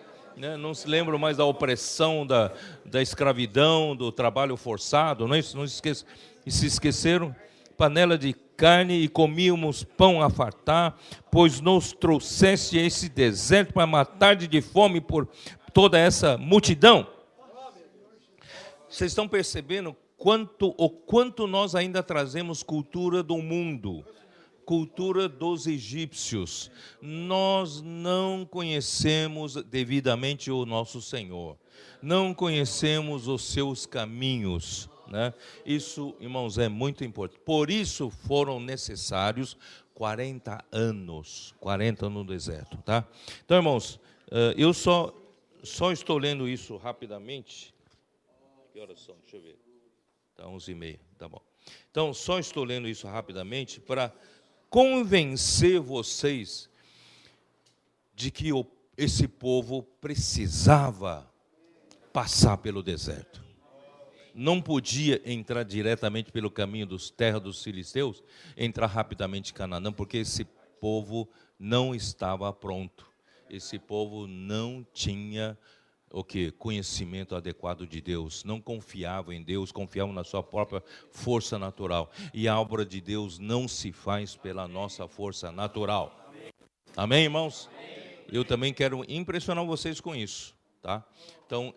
Não se lembram mais da opressão, da escravidão, do trabalho forçado, não é isso? Não se esqueceram? Panela de carne, e comíamos pão a fartar, pois nos trouxeste a esse deserto para matar de fome por toda essa multidão. Vocês estão percebendo o quanto nós ainda trazemos cultura do mundo, cultura dos egípcios. Nós não conhecemos devidamente o nosso Senhor, não conhecemos os seus caminhos, né? Isso, irmãos, é muito importante. Por isso foram necessários 40 anos no deserto, tá? Então, irmãos, eu só estou lendo isso rapidamente. Que horas são? Deixa eu ver. Tá 11h30, tá bom. Então, só estou lendo isso rapidamente para convencer vocês de que esse povo precisava passar pelo deserto. Não podia entrar diretamente pelo caminho dos terras dos filisteus, entrar rapidamente em Canaã, porque esse povo não estava pronto. Esse povo não tinha conhecimento adequado de Deus, não confiava em Deus, confiava na sua própria força natural. E a obra de Deus não se faz pela nossa força natural. Amém, irmãos? Eu também quero impressionar vocês com isso, tá? Então,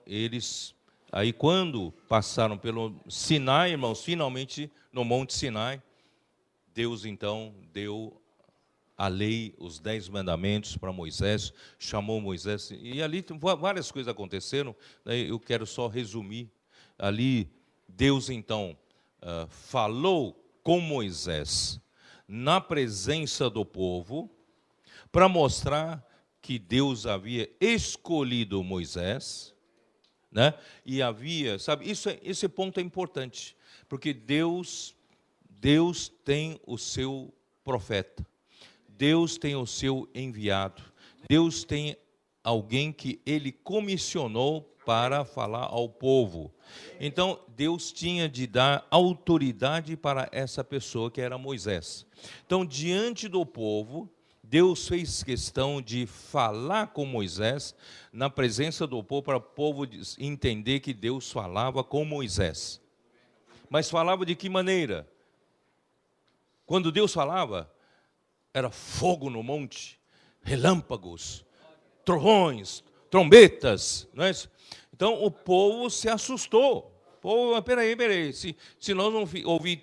aí quando passaram pelo Sinai, irmãos, finalmente no Monte Sinai, Deus então deu a lei, os 10 mandamentos para Moisés, chamou Moisés, e ali várias coisas aconteceram, né? Eu quero só resumir. Ali Deus então falou com Moisés na presença do povo, para mostrar que Deus havia escolhido Moisés, né? E havia, sabe, esse ponto é importante, porque Deus tem o seu profeta, Deus tem o seu enviado, Deus tem alguém que Ele comissionou para falar ao povo. Então, Deus tinha de dar autoridade para essa pessoa que era Moisés. Então, diante do povo, Deus fez questão de falar com Moisés, na presença do povo, para o povo entender que Deus falava com Moisés. Mas falava de que maneira? Quando Deus falava, era fogo no monte, relâmpagos, trovões, trombetas, não é isso? Então o povo se assustou, Pô, peraí. Se nós não ouvir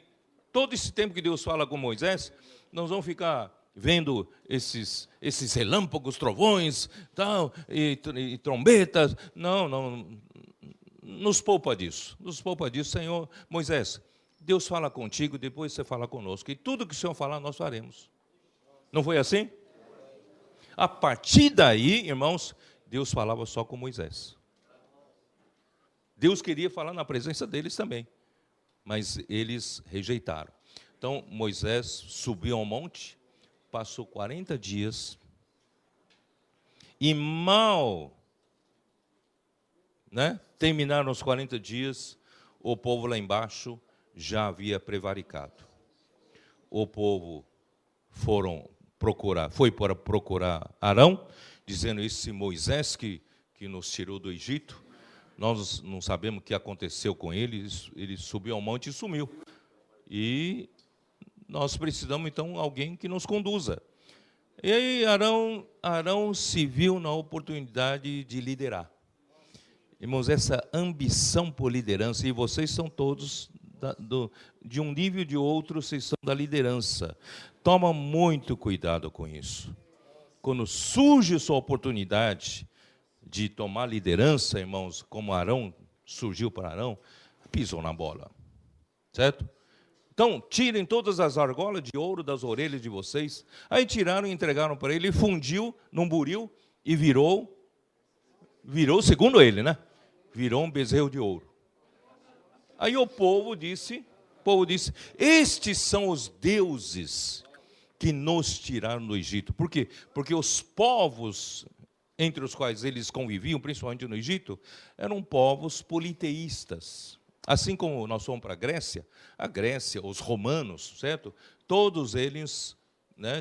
todo esse tempo que Deus fala com Moisés, nós vamos ficar vendo esses relâmpagos, trovões, tal, e trombetas. Não, nos poupa disso. Senhor. Moisés, Deus fala contigo, depois você fala conosco. E tudo que o Senhor falar, nós faremos. Não foi assim? A partir daí, irmãos, Deus falava só com Moisés. Deus queria falar na presença deles também, mas eles rejeitaram. Então, Moisés subiu ao monte, passou 40 dias, e mal, terminaram os 40 dias, o povo lá embaixo já havia prevaricado. O povo foi para procurar Arão, dizendo: esse Moisés que nos tirou do Egito, nós não sabemos o que aconteceu com ele subiu ao monte e sumiu. E nós precisamos, então, de alguém que nos conduza. E aí Arão se viu na oportunidade de liderar. Irmãos, essa ambição por liderança, e vocês são todos de um nível e de outro, vocês são da liderança. Toma muito cuidado com isso. Quando surge sua oportunidade de tomar liderança, irmãos, como Arão, surgiu para Arão, pisam na bola. Certo? Então, tirem todas as argolas de ouro das orelhas de vocês. Aí tiraram e entregaram para ele, ele fundiu num buril e virou, segundo ele, virou um bezerro de ouro. Aí o povo disse, estes são os deuses que nos tiraram do Egito. Por quê? Porque os povos entre os quais eles conviviam, principalmente no Egito, eram povos politeístas. Assim como nós fomos para a Grécia, os romanos, certo? Todos eles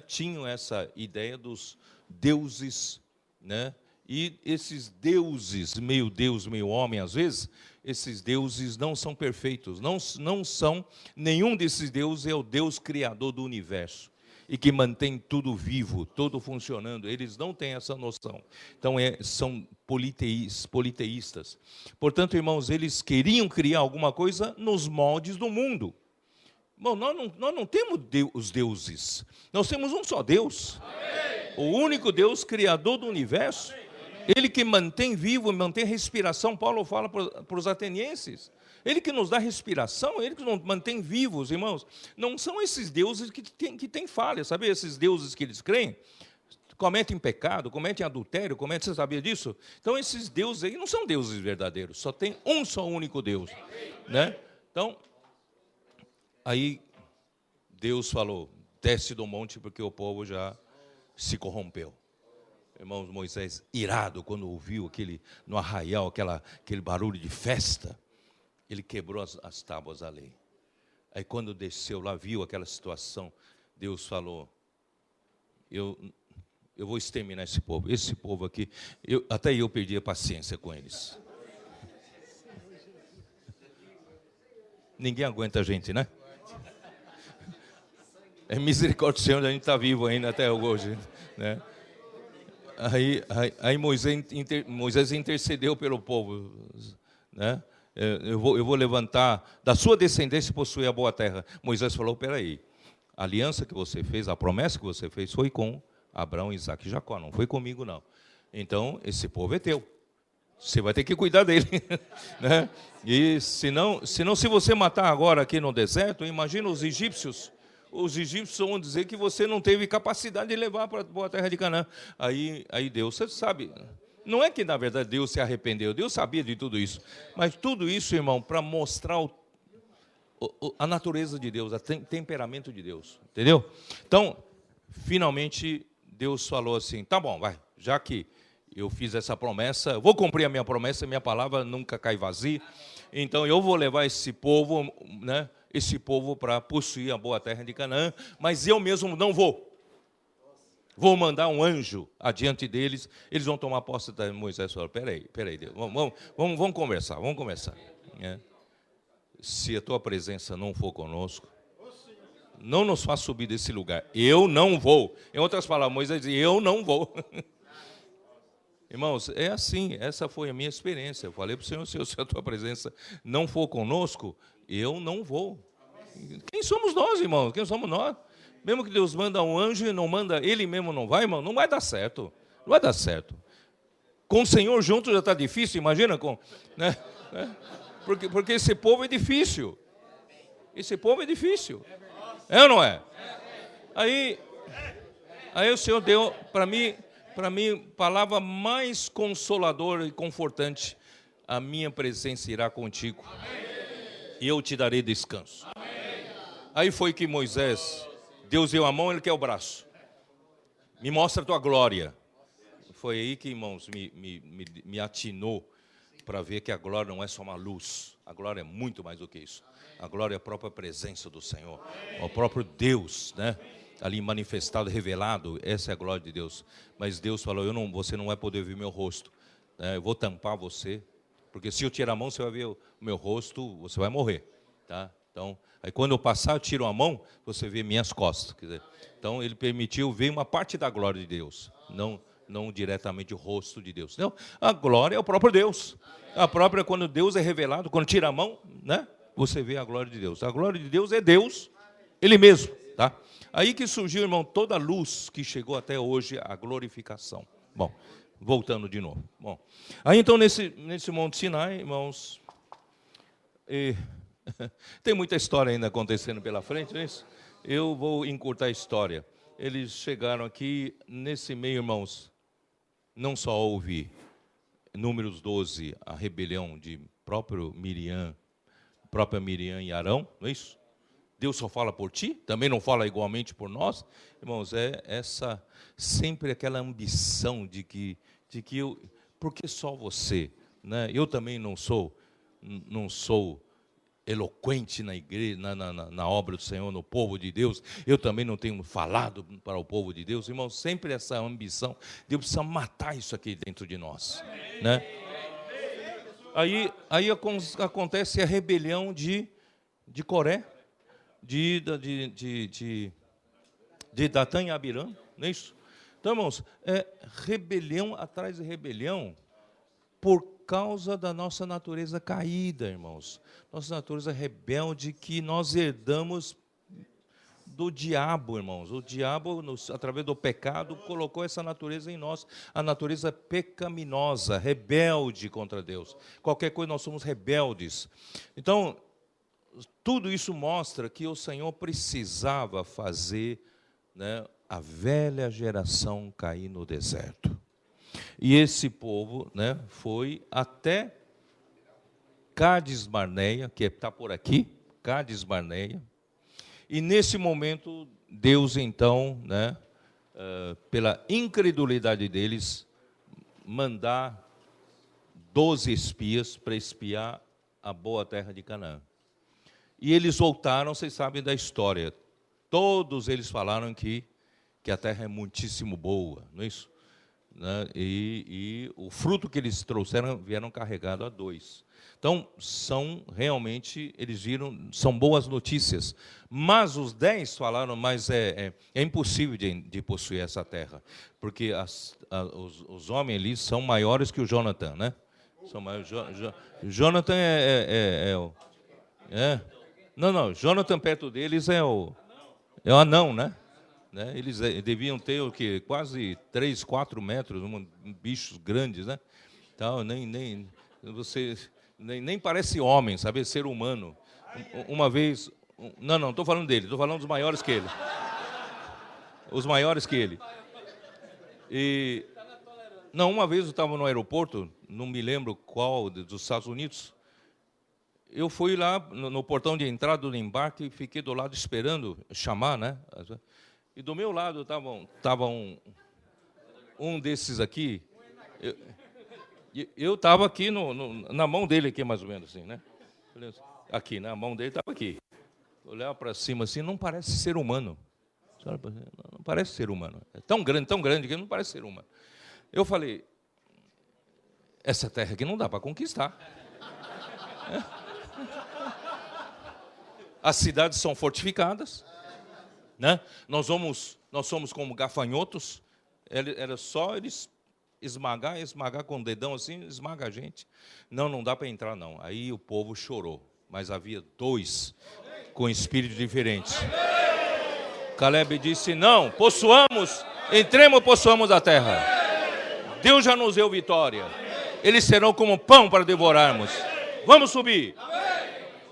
tinham essa ideia dos deuses, E esses deuses, meio Deus, meio homem, às vezes, esses deuses não são perfeitos, não são, nenhum desses deuses é o Deus criador do universo, e que mantém tudo vivo, tudo funcionando. Eles não têm essa noção. Então, são politeístas. Portanto, irmãos, eles queriam criar alguma coisa nos moldes do mundo. Bom, nós não temos os deuses. Nós temos um só Deus. O único Deus, criador do universo. Ele que mantém vivo, mantém respiração. Paulo fala para os atenienses. Ele que nos dá respiração, ele que nos mantém vivos, irmãos. Não são esses deuses que têm falha, sabe? Esses deuses que eles creem, cometem pecado, cometem adultério, você sabia disso? Então, esses deuses aí não são deuses verdadeiros, só tem um só único Deus. Então, aí Deus falou: desce do monte, porque o povo já se corrompeu. Irmãos, Moisés, irado, quando ouviu no arraial, aquele barulho de festa, ele quebrou as tábuas da lei. Aí quando desceu lá, viu aquela situação, Deus falou: eu vou exterminar esse povo. Esse povo aqui, até eu perdi a paciência com eles. Ninguém aguenta a gente, É misericórdia do Senhor, a gente está vivo ainda até hoje, Aí Moisés intercedeu pelo povo, Eu vou levantar, da sua descendência possuir a boa terra. Moisés falou: peraí, a aliança que você fez, a promessa que você fez foi com Abraão, Isaque e Jacó, não foi comigo não. Então, esse povo é teu, você vai ter que cuidar dele. E se você matar agora aqui no deserto, imagina os egípcios vão dizer que você não teve capacidade de levar para a boa terra de Canaã. Aí Deus, você sabe... Não é que, na verdade, Deus se arrependeu. Deus sabia de tudo isso. Mas tudo isso, irmão, para mostrar a natureza de Deus, o temperamento de Deus. Entendeu? Então, finalmente, Deus falou assim: tá bom, vai. Já que eu fiz essa promessa, eu vou cumprir a minha promessa, minha palavra nunca cai vazia. Então, eu vou levar esse povo, para possuir a boa terra de Canaã, mas eu mesmo não vou. Vou mandar um anjo adiante deles, eles vão tomar posse. Moisés falou: peraí, Deus, vamos conversar. Se a tua presença não for conosco, não nos faz subir desse lugar. Eu não vou. Em outras palavras, Moisés dizia: eu não vou. Irmãos, é assim, essa foi a minha experiência. Eu falei para o Senhor, se a tua presença não for conosco, eu não vou. Quem somos nós, irmãos? Quem somos nós? Mesmo que Deus manda um anjo e não manda, ele mesmo não vai, irmão, não vai dar certo. Não vai dar certo. Com o Senhor junto já está difícil, imagina com... Né? Porque esse povo é difícil. Esse povo é difícil. É ou não é? Aí o Senhor deu para mim, palavra mais consoladora e confortante. A minha presença irá contigo. E eu te darei descanso. Aí foi que Moisés, Deus deu a mão, ele quer o braço. Me mostra a tua glória. Foi aí que, irmãos, me atinou para ver que a glória não é só uma luz. A glória é muito mais do que isso. A glória é a própria presença do Senhor. O próprio Deus, né? Ali manifestado, revelado. Essa é a glória de Deus. Mas Deus falou, você não vai poder ver meu rosto. Eu vou tampar você. Porque se eu tirar a mão, você vai ver o meu rosto, você vai morrer. Tá? Então, aí quando eu passar, eu tiro a mão, você vê minhas costas. Quer dizer, então, ele permitiu ver uma parte da glória de Deus. Não diretamente o rosto de Deus. Não, a glória é o próprio Deus. A própria, quando Deus é revelado, quando tira a mão, né, você vê a glória de Deus. A glória de Deus é Deus, Ele mesmo. Tá? Aí que surgiu, irmão, toda a luz que chegou até hoje, a glorificação. Bom, voltando de novo. Bom, aí então nesse Monte Sinai, irmãos, tem muita história ainda acontecendo pela frente, não é isso? Eu vou encurtar a história. Eles chegaram aqui, nesse meio, irmãos, não só houve, Números 12, a rebelião de própria Miriam e Arão, não é isso? Deus só fala por ti, também não fala igualmente por nós. Irmãos, é essa sempre aquela ambição de que eu, porque só você, né? Eu também não sou eloquente na igreja, na obra do Senhor, no povo de Deus. Eu também não tenho falado para o povo de Deus. Irmãos, sempre essa ambição. Deus precisa matar isso aqui dentro de nós, né? Aí acontece a rebelião de Coré, de Datã e Abirã, não é isso? Então, irmãos, rebelião atrás de rebelião por causa da nossa natureza caída, irmãos. Nossa natureza rebelde que nós herdamos do diabo, irmãos. O diabo, através do pecado, colocou essa natureza em nós. A natureza pecaminosa, rebelde contra Deus. Qualquer coisa, nós somos rebeldes. Então, tudo isso mostra que o Senhor precisava fazer, né, a velha geração cair no deserto. E esse povo, né, foi até Cádiz Barneia, que está por aqui, Cádiz Barneia. E nesse momento, Deus então, né, pela incredulidade deles, mandar 12 espias para espiar a boa terra de Canaã. E eles voltaram, vocês sabem da história. Todos eles falaram que a terra é muitíssimo boa, não é isso? Né? E o fruto que eles trouxeram vieram carregado a 2. Então, realmente, eles viram, são boas notícias. Mas os 10 falaram, mas é impossível de possuir essa terra, porque os homens ali são maiores que o Jonathan, né? São maiores. Jonathan Não, Jonathan perto deles é o anão, né? Eles deviam ter o quê? Quase 3, 4 metros, bichos grandes, né? Então, nem parece homem, sabe? Ser humano. Uma vez... Não, estou falando dele, estou falando dos maiores que ele. Os maiores que ele. Uma vez eu estava no aeroporto, não me lembro qual, dos Estados Unidos. Eu fui lá no portão de entrada do embarque e fiquei do lado esperando chamar, né? E do meu lado estava um desses aqui. Eu estava aqui na mão dele, aqui mais ou menos assim, né? Aqui, na mão dele estava aqui. Olhava para cima assim, não parece ser humano. Não parece ser humano. É tão grande que não parece ser humano. Eu falei, essa terra aqui não dá para conquistar. As cidades são fortificadas, né? Nós somos como gafanhotos. Era só eles esmagar com o dedão assim, esmaga a gente. Não dá para entrar não. Aí o povo chorou, mas havia 2 com espírito diferentes. Caleb disse, não, possuamos a terra. Deus já nos deu vitória. Eles serão como pão para devorarmos. Vamos subir.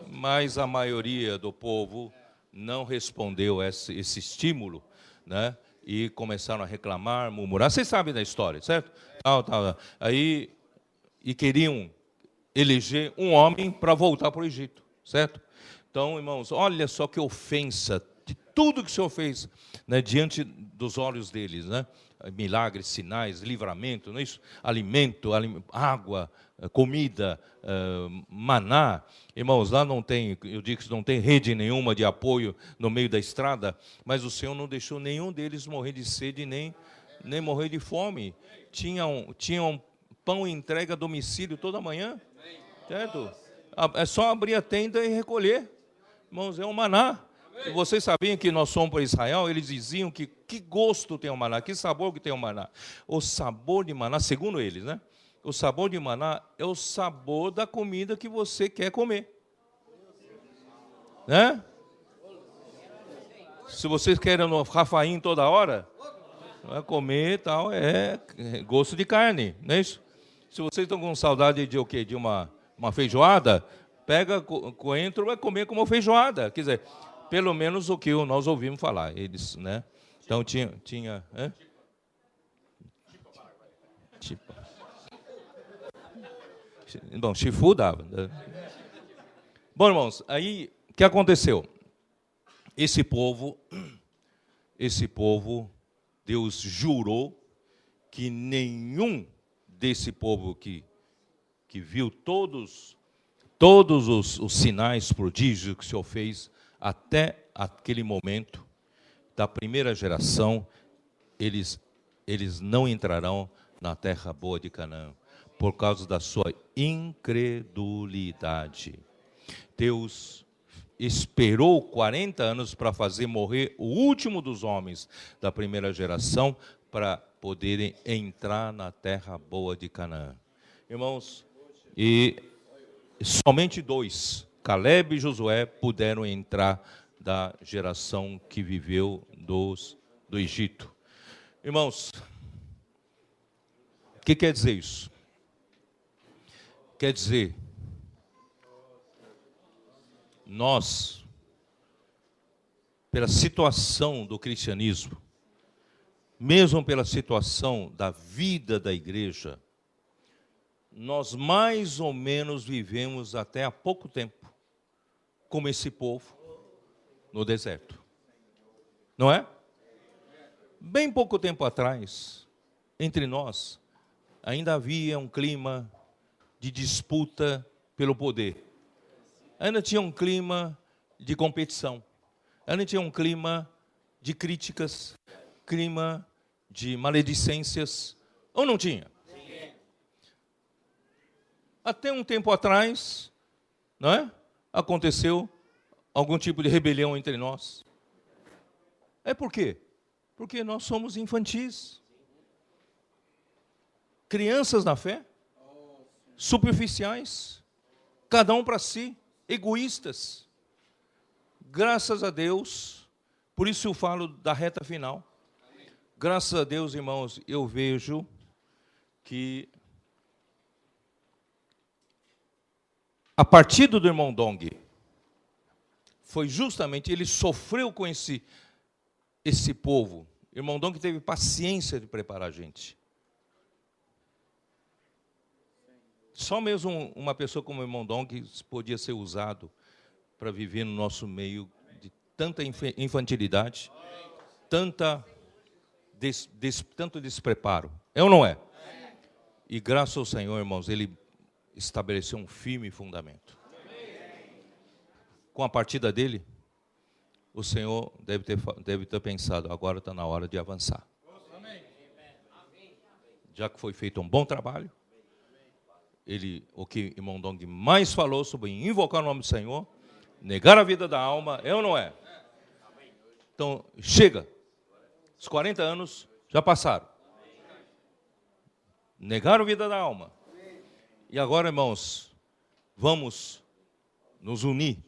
Mas a maioria do povo não respondeu esse estímulo, né? E começaram a reclamar, murmurar. Vocês sabem da história, certo? Aí, e queriam eleger um homem para voltar para o Egito, certo? Então, irmãos, olha só que ofensa de tudo que o Senhor fez, né, diante dos olhos deles, né? Milagres, sinais, livramento, não é isso? Alimento, água, comida, maná. Irmãos, lá não tem, eu digo que não tem rede nenhuma de apoio no meio da estrada, mas o Senhor não deixou nenhum deles morrer de sede, nem morrer de fome. Tinham pão entregue a domicílio toda manhã, certo? É só abrir a tenda e recolher. Irmãos, é um maná. E vocês sabiam que nós somos para Israel? Eles diziam que gosto tem o maná, que sabor que tem o maná. O sabor de maná, segundo eles, né? O sabor de maná é o sabor da comida que você quer comer. Né? Se vocês querem no Rafaim toda hora, vai comer e tal, é gosto de carne, não é isso? Se vocês estão com saudade de o quê? De uma feijoada, pega coentro e vai comer como feijoada. Quer dizer, pelo menos o que nós ouvimos falar. Eles, né? Então tinha bom, chifu dava. Bom, irmãos, aí o que aconteceu? Esse povo, Deus jurou que nenhum desse povo que viu todos os sinais, prodígios que o Senhor fez até aquele momento da primeira geração, eles não entrarão na terra boa de Canaã, por causa da sua incredulidade. Deus esperou 40 anos para fazer morrer o último dos homens da primeira geração, para poderem entrar na terra boa de Canaã. Irmãos, e somente 2, Caleb e Josué, puderam entrar da geração que viveu do Egito. Irmãos, o que quer dizer isso? Quer dizer, nós, pela situação do cristianismo, mesmo pela situação da vida da igreja, nós mais ou menos vivemos até há pouco tempo como esse povo no deserto. Não é? Bem pouco tempo atrás, entre nós, ainda havia um clima de disputa pelo poder. Ainda tinha um clima de competição. Ainda tinha um clima de críticas, clima de maledicências. Ou não tinha? Até um tempo atrás, não é? Aconteceu algum tipo de rebelião entre nós. É por quê? Porque nós somos infantis. Crianças na fé, superficiais, cada um para si, egoístas. Graças a Deus, por isso eu falo da reta final. Graças a Deus, irmãos, eu vejo que a partida do irmão Dong foi justamente, ele sofreu com esse povo. O irmão Dong teve paciência de preparar a gente. Só mesmo uma pessoa como o irmão Dong podia ser usado para viver no nosso meio de tanta infantilidade, tanto despreparo. É ou não é? E graças ao Senhor, irmãos, ele estabeleceu um firme fundamento. Com a partida dele, o Senhor deve ter pensado, agora está na hora de avançar. Já que foi feito um bom trabalho, o que o irmão Dong mais falou sobre invocar o nome do Senhor, negar a vida da alma, é ou não é? Então, chega. Os 40 anos já passaram. Negaram a vida da alma. E agora, irmãos, vamos nos unir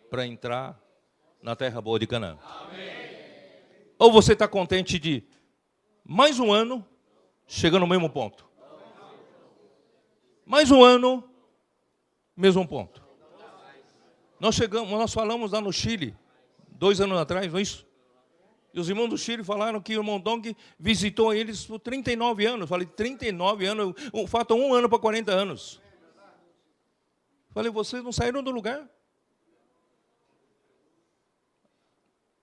para entrar na terra boa de Canaã. Ou você está contente de mais um ano chegando no mesmo ponto? Mais um ano, mesmo ponto. Nós falamos lá no Chile, 2 anos atrás, não é isso? E os irmãos do Chile falaram que o irmão Dong visitou eles por 39 anos. Eu falei, 39 anos, falta 1 ano para 40 anos. Eu falei, vocês não saíram do lugar?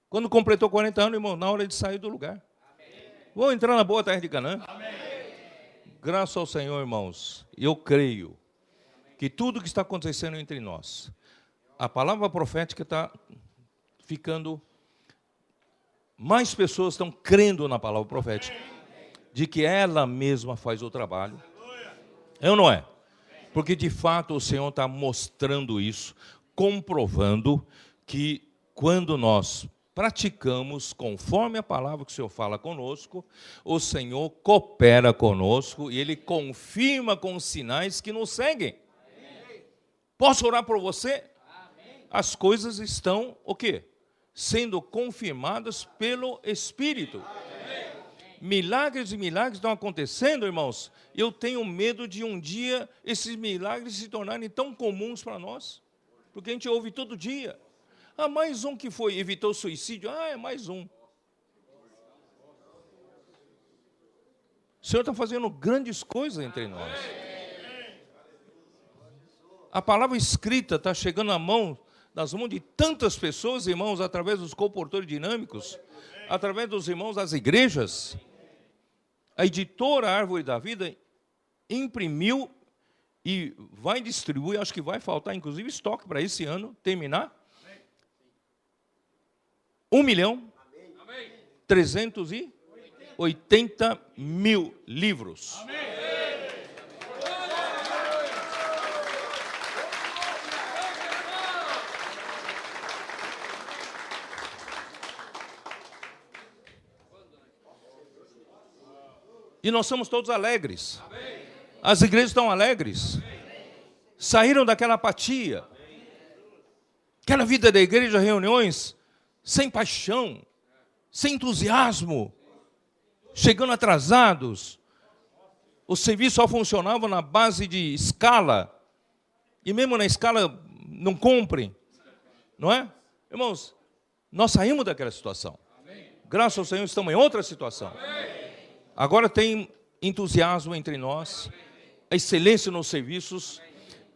Quando completou 40 anos, irmão, na hora de sair do lugar. Vou entrar na boa terra de Canaã. Graças ao Senhor, irmãos, eu creio que tudo que está acontecendo entre nós, a palavra profética está ficando, mais pessoas estão crendo na palavra profética, de que ela mesma faz o trabalho. É ou não é? Porque de fato o Senhor está mostrando isso, comprovando que quando nós praticamos conforme a palavra que o Senhor fala conosco, o Senhor coopera conosco e Ele confirma com os sinais que nos seguem. Posso orar por você? As coisas estão, o quê? Sendo confirmadas pelo Espírito. Milagres e milagres estão acontecendo, irmãos. Eu tenho medo de um dia esses milagres se tornarem tão comuns para nós, porque a gente ouve todo dia. Ah, mais um que evitou suicídio. Ah, é mais um. O Senhor está fazendo grandes coisas entre nós. A palavra escrita está chegando nas mãos de tantas pessoas, irmãos, através dos comportores dinâmicos, através dos irmãos das igrejas. A editora Árvore da Vida imprimiu e vai distribuir, acho que vai faltar, inclusive, estoque para esse ano terminar. 1.380.000 livros. E nós somos todos alegres. As igrejas estão alegres. Saíram daquela apatia. Aquela vida da igreja, reuniões sem paixão, sem entusiasmo, chegando atrasados. O serviço só funcionava na base de escala. E mesmo na escala não cumprem. Não é? Irmãos, nós saímos daquela situação. Graças ao Senhor estamos em outra situação. Agora tem entusiasmo entre nós, a excelência nos serviços,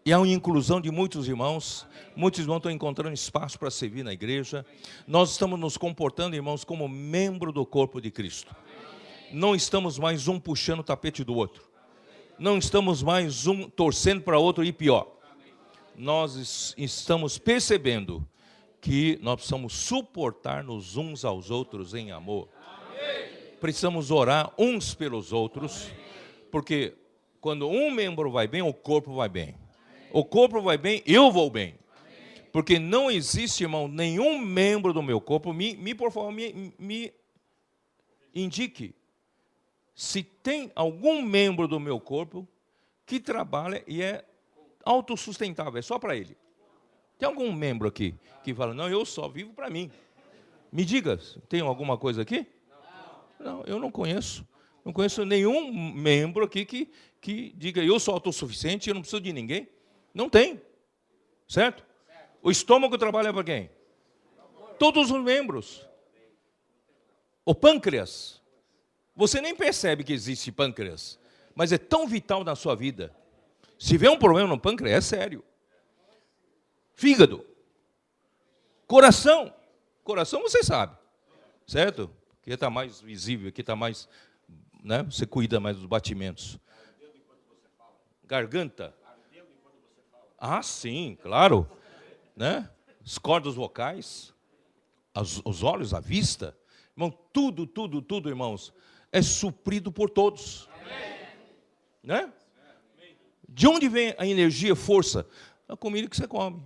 e há uma inclusão de muitos irmãos. Muitos irmãos estão encontrando espaço para servir na igreja. Nós estamos nos comportando, irmãos, como membro do corpo de Cristo. Não estamos mais um puxando o tapete do outro. Não estamos mais um torcendo para outro ir pior. Nós estamos percebendo que nós precisamos suportar-nos uns aos outros em amor. Precisamos orar uns pelos outros, porque quando um membro vai bem, o corpo vai bem. O corpo vai bem, eu vou bem. Porque não existe, irmão, nenhum membro do meu corpo, por favor, me indique se tem algum membro do meu corpo que trabalha e é autossustentável, é só para ele. Tem algum membro aqui que fala, não, eu só vivo para mim? Me diga, tem alguma coisa aqui? Não, eu não conheço. Não conheço nenhum membro aqui que diga, eu sou autossuficiente, eu não preciso de ninguém. Não tem. Certo? O estômago trabalha para quem? Todos os membros. O pâncreas. Você nem percebe que existe pâncreas, mas é tão vital na sua vida. Se vê um problema no pâncreas, é sério. Fígado. Coração. Coração você sabe. Certo? Aqui está mais visível, aqui está mais, né? Você cuida mais dos batimentos. Garganta. Ah, sim, claro. Né? As cordas vocais, os olhos, a vista. Irmão, tudo, irmãos, é suprido por todos. Né? De onde vem a energia, força? A comida que você come.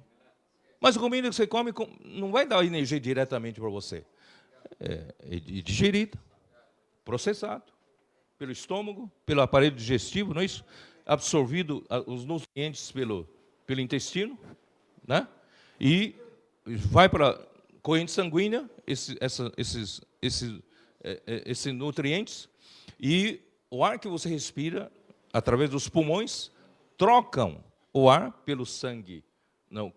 Mas a comida que você come não vai dar energia diretamente para você. É digerida, processado pelo estômago, pelo aparelho digestivo, não é isso? Absorvido os nutrientes pelo intestino, né? E vai para a corrente sanguínea, esses nutrientes, e o ar que você respira, através dos pulmões, trocam o ar pelo sangue, não,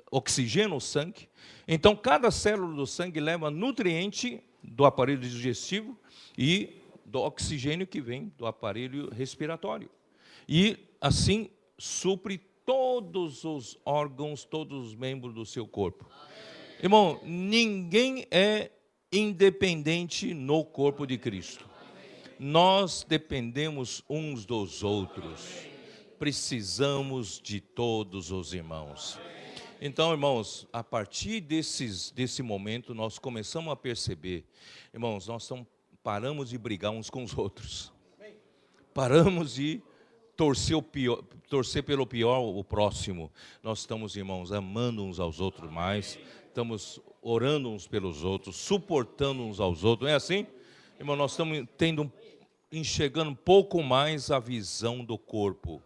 oxigena o sangue. Então, cada célula do sangue leva nutriente do aparelho digestivo e do oxigênio que vem do aparelho respiratório. E, assim, supre todos os órgãos, todos os membros do seu corpo. Irmão, ninguém é independente no corpo de Cristo. Nós dependemos uns dos outros. Precisamos de todos os irmãos. Então, irmãos, a partir desse momento, nós começamos a perceber, irmãos, paramos de brigar uns com os outros. Paramos de torcer pelo pior o próximo. Nós estamos, irmãos, amando uns aos outros mais, estamos orando uns pelos outros, suportando uns aos outros. Não é assim? Irmão, nós estamos enxergando um pouco mais a visão do corpo.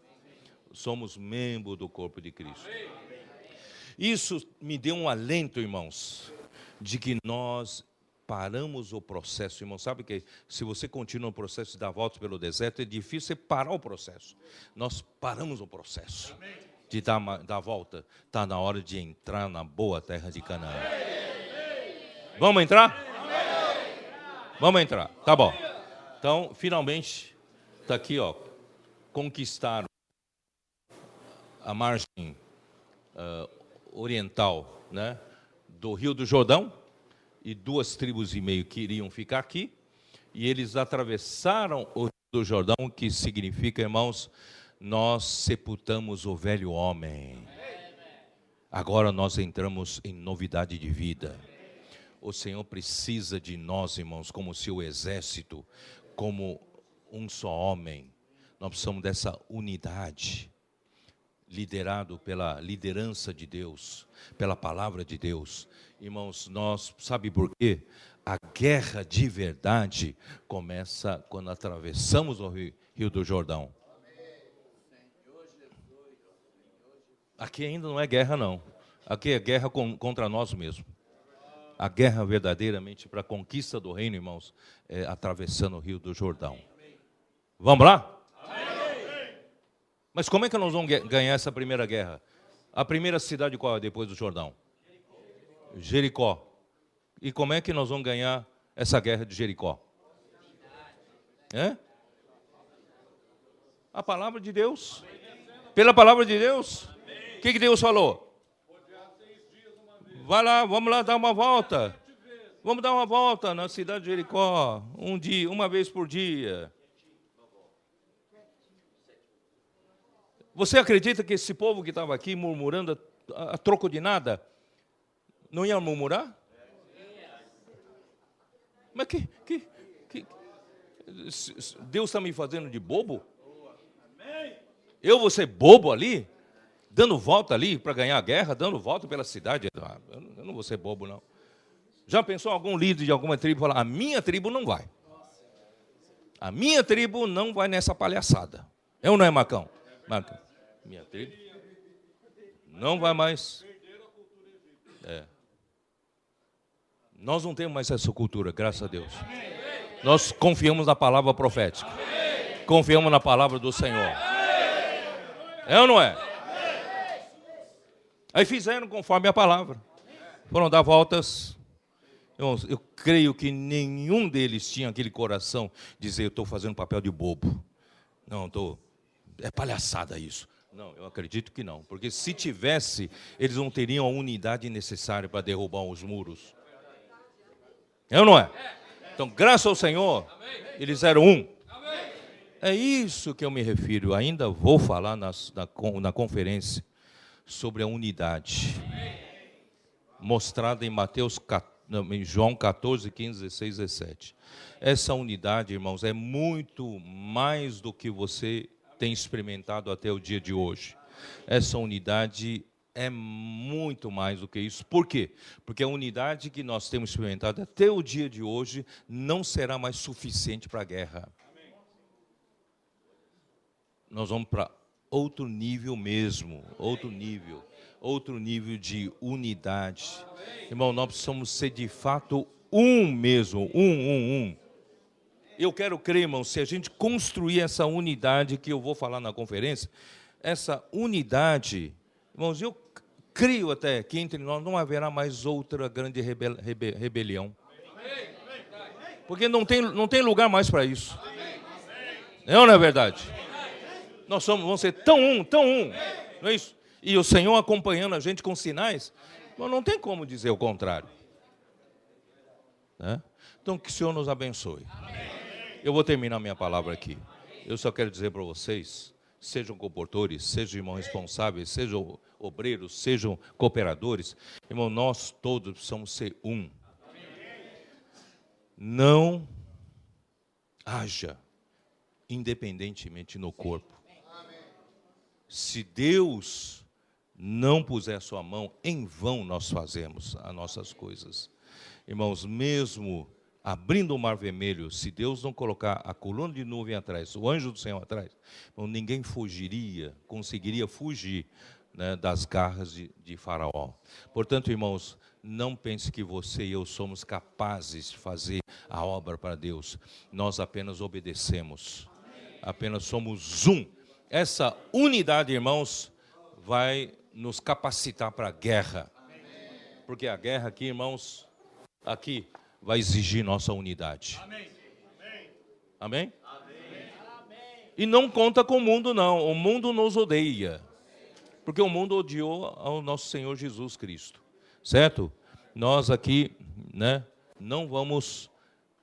Somos membro do corpo de Cristo. Isso me deu um alento, irmãos, de que nós paramos o processo. Irmão, sabe que se você continua o processo de dar voltas pelo deserto, é difícil você parar o processo. Nós paramos o processo de dar a volta. Está na hora de entrar na boa terra de Canaã. Vamos entrar? Vamos entrar, tá bom. Então, finalmente, está aqui, ó, conquistaram a margem oriental, né, do Rio do Jordão, e 2,5 tribos que iriam ficar aqui, e eles atravessaram o Rio do Jordão, que significa, irmãos, nós sepultamos o velho homem. Agora nós entramos em novidade de vida. O Senhor precisa de nós, irmãos, como seu exército, como um só homem. Nós precisamos dessa unidade, liderado pela liderança de Deus, pela palavra de Deus. Irmãos, sabe por quê? A guerra de verdade começa quando atravessamos o Rio do Jordão. Aqui ainda não é guerra, não. Aqui é guerra contra nós mesmos. A guerra verdadeiramente para a conquista do reino, irmãos, é atravessando o Rio do Jordão. Vamos lá? Mas como é que nós vamos ganhar essa primeira guerra? A primeira cidade qual é depois do Jordão? Jericó. E como é que nós vamos ganhar essa guerra de Jericó? A palavra de Deus. Pela palavra de Deus. O que Deus falou? Vai lá, vamos lá dar uma volta. Vamos dar uma volta na cidade de Jericó. Um dia, uma vez por dia. Você acredita que esse povo que estava aqui murmurando a troco de nada, não ia murmurar? Mas Deus está me fazendo de bobo? Eu vou ser bobo ali? Dando volta ali para ganhar a guerra, dando volta pela cidade? Eu não vou ser bobo, não. Já pensou algum líder de alguma tribo falar, a minha tribo não vai. A minha tribo não vai nessa palhaçada. É ou não é, Macão? Minha tribo não vai mais. Nós não temos mais essa cultura, graças a Deus. Nós confiamos na palavra profética. Confiamos na palavra do Senhor. É ou não é? Aí fizeram conforme a palavra. Foram dar voltas. Eu creio que nenhum deles tinha aquele coração de dizer, eu estou fazendo papel de bobo. Não, é palhaçada isso. Não, eu acredito que não. Porque se tivesse, eles não teriam a unidade necessária para derrubar os muros. É ou não é? Então, graças ao Senhor, eles eram um. É isso que eu me refiro. Ainda vou falar na conferência sobre a unidade. Mostrada em João 14, 15, 16, 17. Essa unidade, irmãos, é muito mais do que você tem experimentado até o dia de hoje. Essa unidade é muito mais do que isso. Por quê? Porque a unidade que nós temos experimentado até o dia de hoje não será mais suficiente para a guerra. nós vamos para outro nível mesmo, outro nível de unidade. Irmão, nós precisamos ser de fato um mesmo, um. Eu quero crer, irmão, se a gente construir essa unidade que eu vou falar na conferência, essa unidade, irmãos, eu creio até que entre nós não haverá mais outra grande rebelião. Porque não tem lugar mais para isso. Não é verdade? Nós vamos ser tão um, não é isso? E o Senhor acompanhando a gente com sinais, não tem como dizer o contrário. Né? Então, que o Senhor nos abençoe. Eu vou terminar minha palavra aqui. Eu só quero dizer para vocês, sejam comportores, sejam irmãos responsáveis, sejam obreiros, sejam cooperadores. Irmão, nós todos precisamos ser um. Não haja independentemente no corpo. Se Deus não puser a sua mão, em vão nós fazemos as nossas coisas. Irmãos, mesmo abrindo o mar vermelho, se Deus não colocar a coluna de nuvem atrás, o anjo do Senhor atrás, então ninguém conseguiria fugir, né, das garras de Faraó. Portanto, irmãos, não pense que você e eu somos capazes de fazer a obra para Deus. Nós apenas obedecemos. Apenas somos um. Essa unidade, irmãos, vai nos capacitar para a guerra. Porque a guerra aqui, irmãos, aqui vai exigir nossa unidade. Amém? E não conta com o mundo, não. O mundo nos odeia. Porque o mundo odiou ao nosso Senhor Jesus Cristo. Certo? Nós aqui, né, não vamos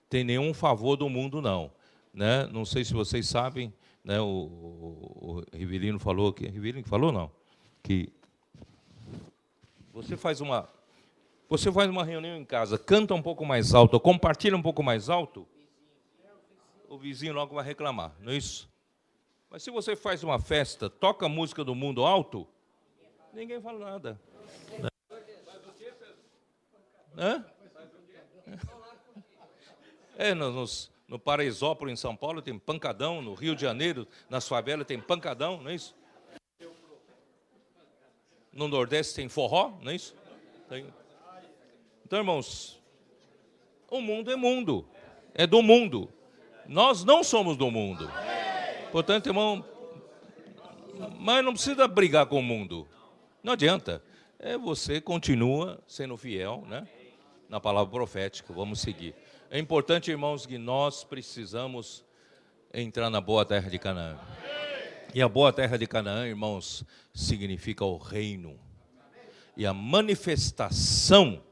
ter nenhum favor do mundo, não. Né? Não sei se vocês sabem, né, o Rivelino falou, Rivelino falou não, que você faz uma reunião em casa, canta um pouco mais alto, compartilha um pouco mais alto, o vizinho logo vai reclamar, não é isso? Mas se você faz uma festa, toca a música do mundo alto, ninguém fala nada. Hã? No Paraisópolis, em São Paulo, tem pancadão. No Rio de Janeiro, nas favelas, tem pancadão, não é isso? No Nordeste tem forró, não é isso? Então, irmãos, o mundo é mundo. É do mundo. Nós não somos do mundo. Portanto, irmão, mas não precisa brigar com o mundo. Não adianta. Você continua sendo fiel, né, na palavra profética. Vamos seguir. É importante, irmãos, que nós precisamos entrar na boa terra de Canaã. E a boa terra de Canaã, irmãos, significa o reino. E a manifestação,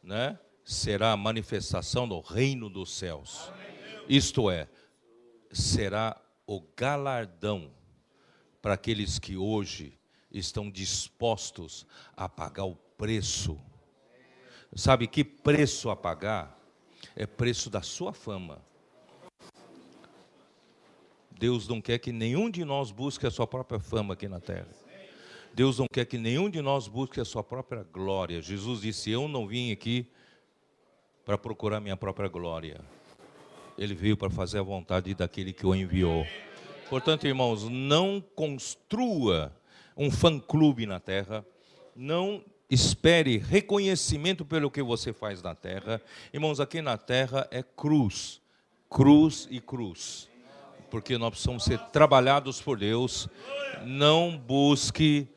né, será a manifestação do reino dos céus. Isto é, será o galardão para aqueles que hoje estão dispostos a pagar o preço. Sabe que preço a pagar? É preço da sua fama. Deus não quer que nenhum de nós busque a sua própria fama aqui na terra. Deus não quer que nenhum de nós busque a sua própria glória. Jesus disse, eu não vim aqui para procurar minha própria glória. Ele veio para fazer a vontade daquele que o enviou. Portanto, irmãos, não construa um fã-clube na terra. Não espere reconhecimento pelo que você faz na terra. Irmãos, aqui na terra é cruz. Cruz e cruz. Porque nós precisamos ser trabalhados por Deus. Não busque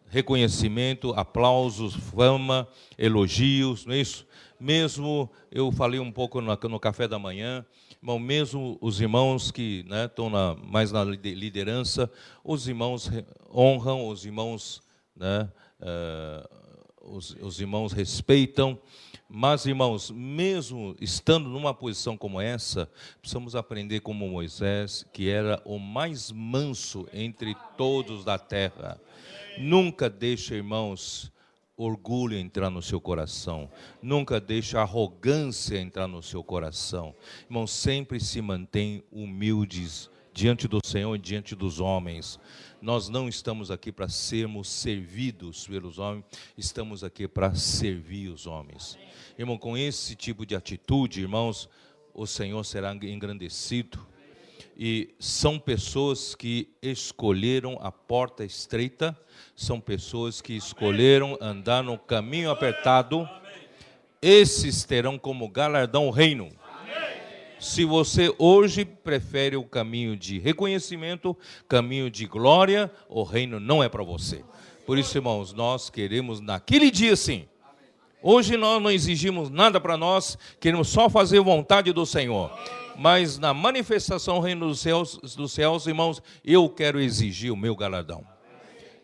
reconhecimento, aplausos, fama, elogios, não é isso? Mesmo, eu falei um pouco no café da manhã, irmão, mesmo os irmãos que, né, estão mais na liderança, os irmãos honram, os irmãos, né, os irmãos respeitam, mas, irmãos, mesmo estando numa posição como essa, precisamos aprender como Moisés, que era o mais manso entre todos da terra. Nunca deixe, irmãos, orgulho entrar no seu coração. Nunca deixe arrogância entrar no seu coração. Irmãos, sempre se mantém humildes diante do Senhor e diante dos homens. Nós não estamos aqui para sermos servidos pelos homens, estamos aqui para servir os homens. Irmão, com esse tipo de atitude, irmãos, o Senhor será engrandecido E são pessoas que escolheram a porta estreita, são pessoas que escolheram andar no caminho apertado. Esses terão como galardão o reino. Se você hoje prefere o caminho de reconhecimento, caminho de glória, o reino não é para você. Por isso, irmãos, nós queremos naquele dia sim. Hoje nós não exigimos nada para nós, queremos só fazer vontade do Senhor. Mas na manifestação do reino dos céus, irmãos, eu quero exigir o meu galardão.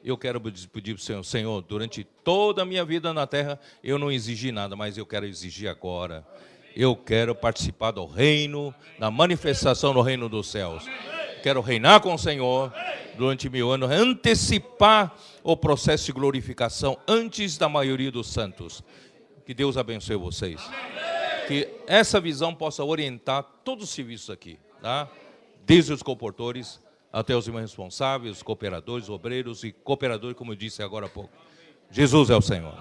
Eu quero pedir para o Senhor, durante toda a minha vida na terra, eu não exigi nada, mas eu quero exigir agora. Eu quero participar do reino, da manifestação do reino dos céus. Quero reinar com o Senhor durante 1000 anos, antecipar o processo de glorificação antes da maioria dos santos. Que Deus abençoe vocês. Que essa visão possa orientar todos os serviços aqui, tá? Desde os comportores até os irmãos responsáveis, os cooperadores, obreiros e cooperadores, como eu disse agora há pouco. Jesus é o Senhor.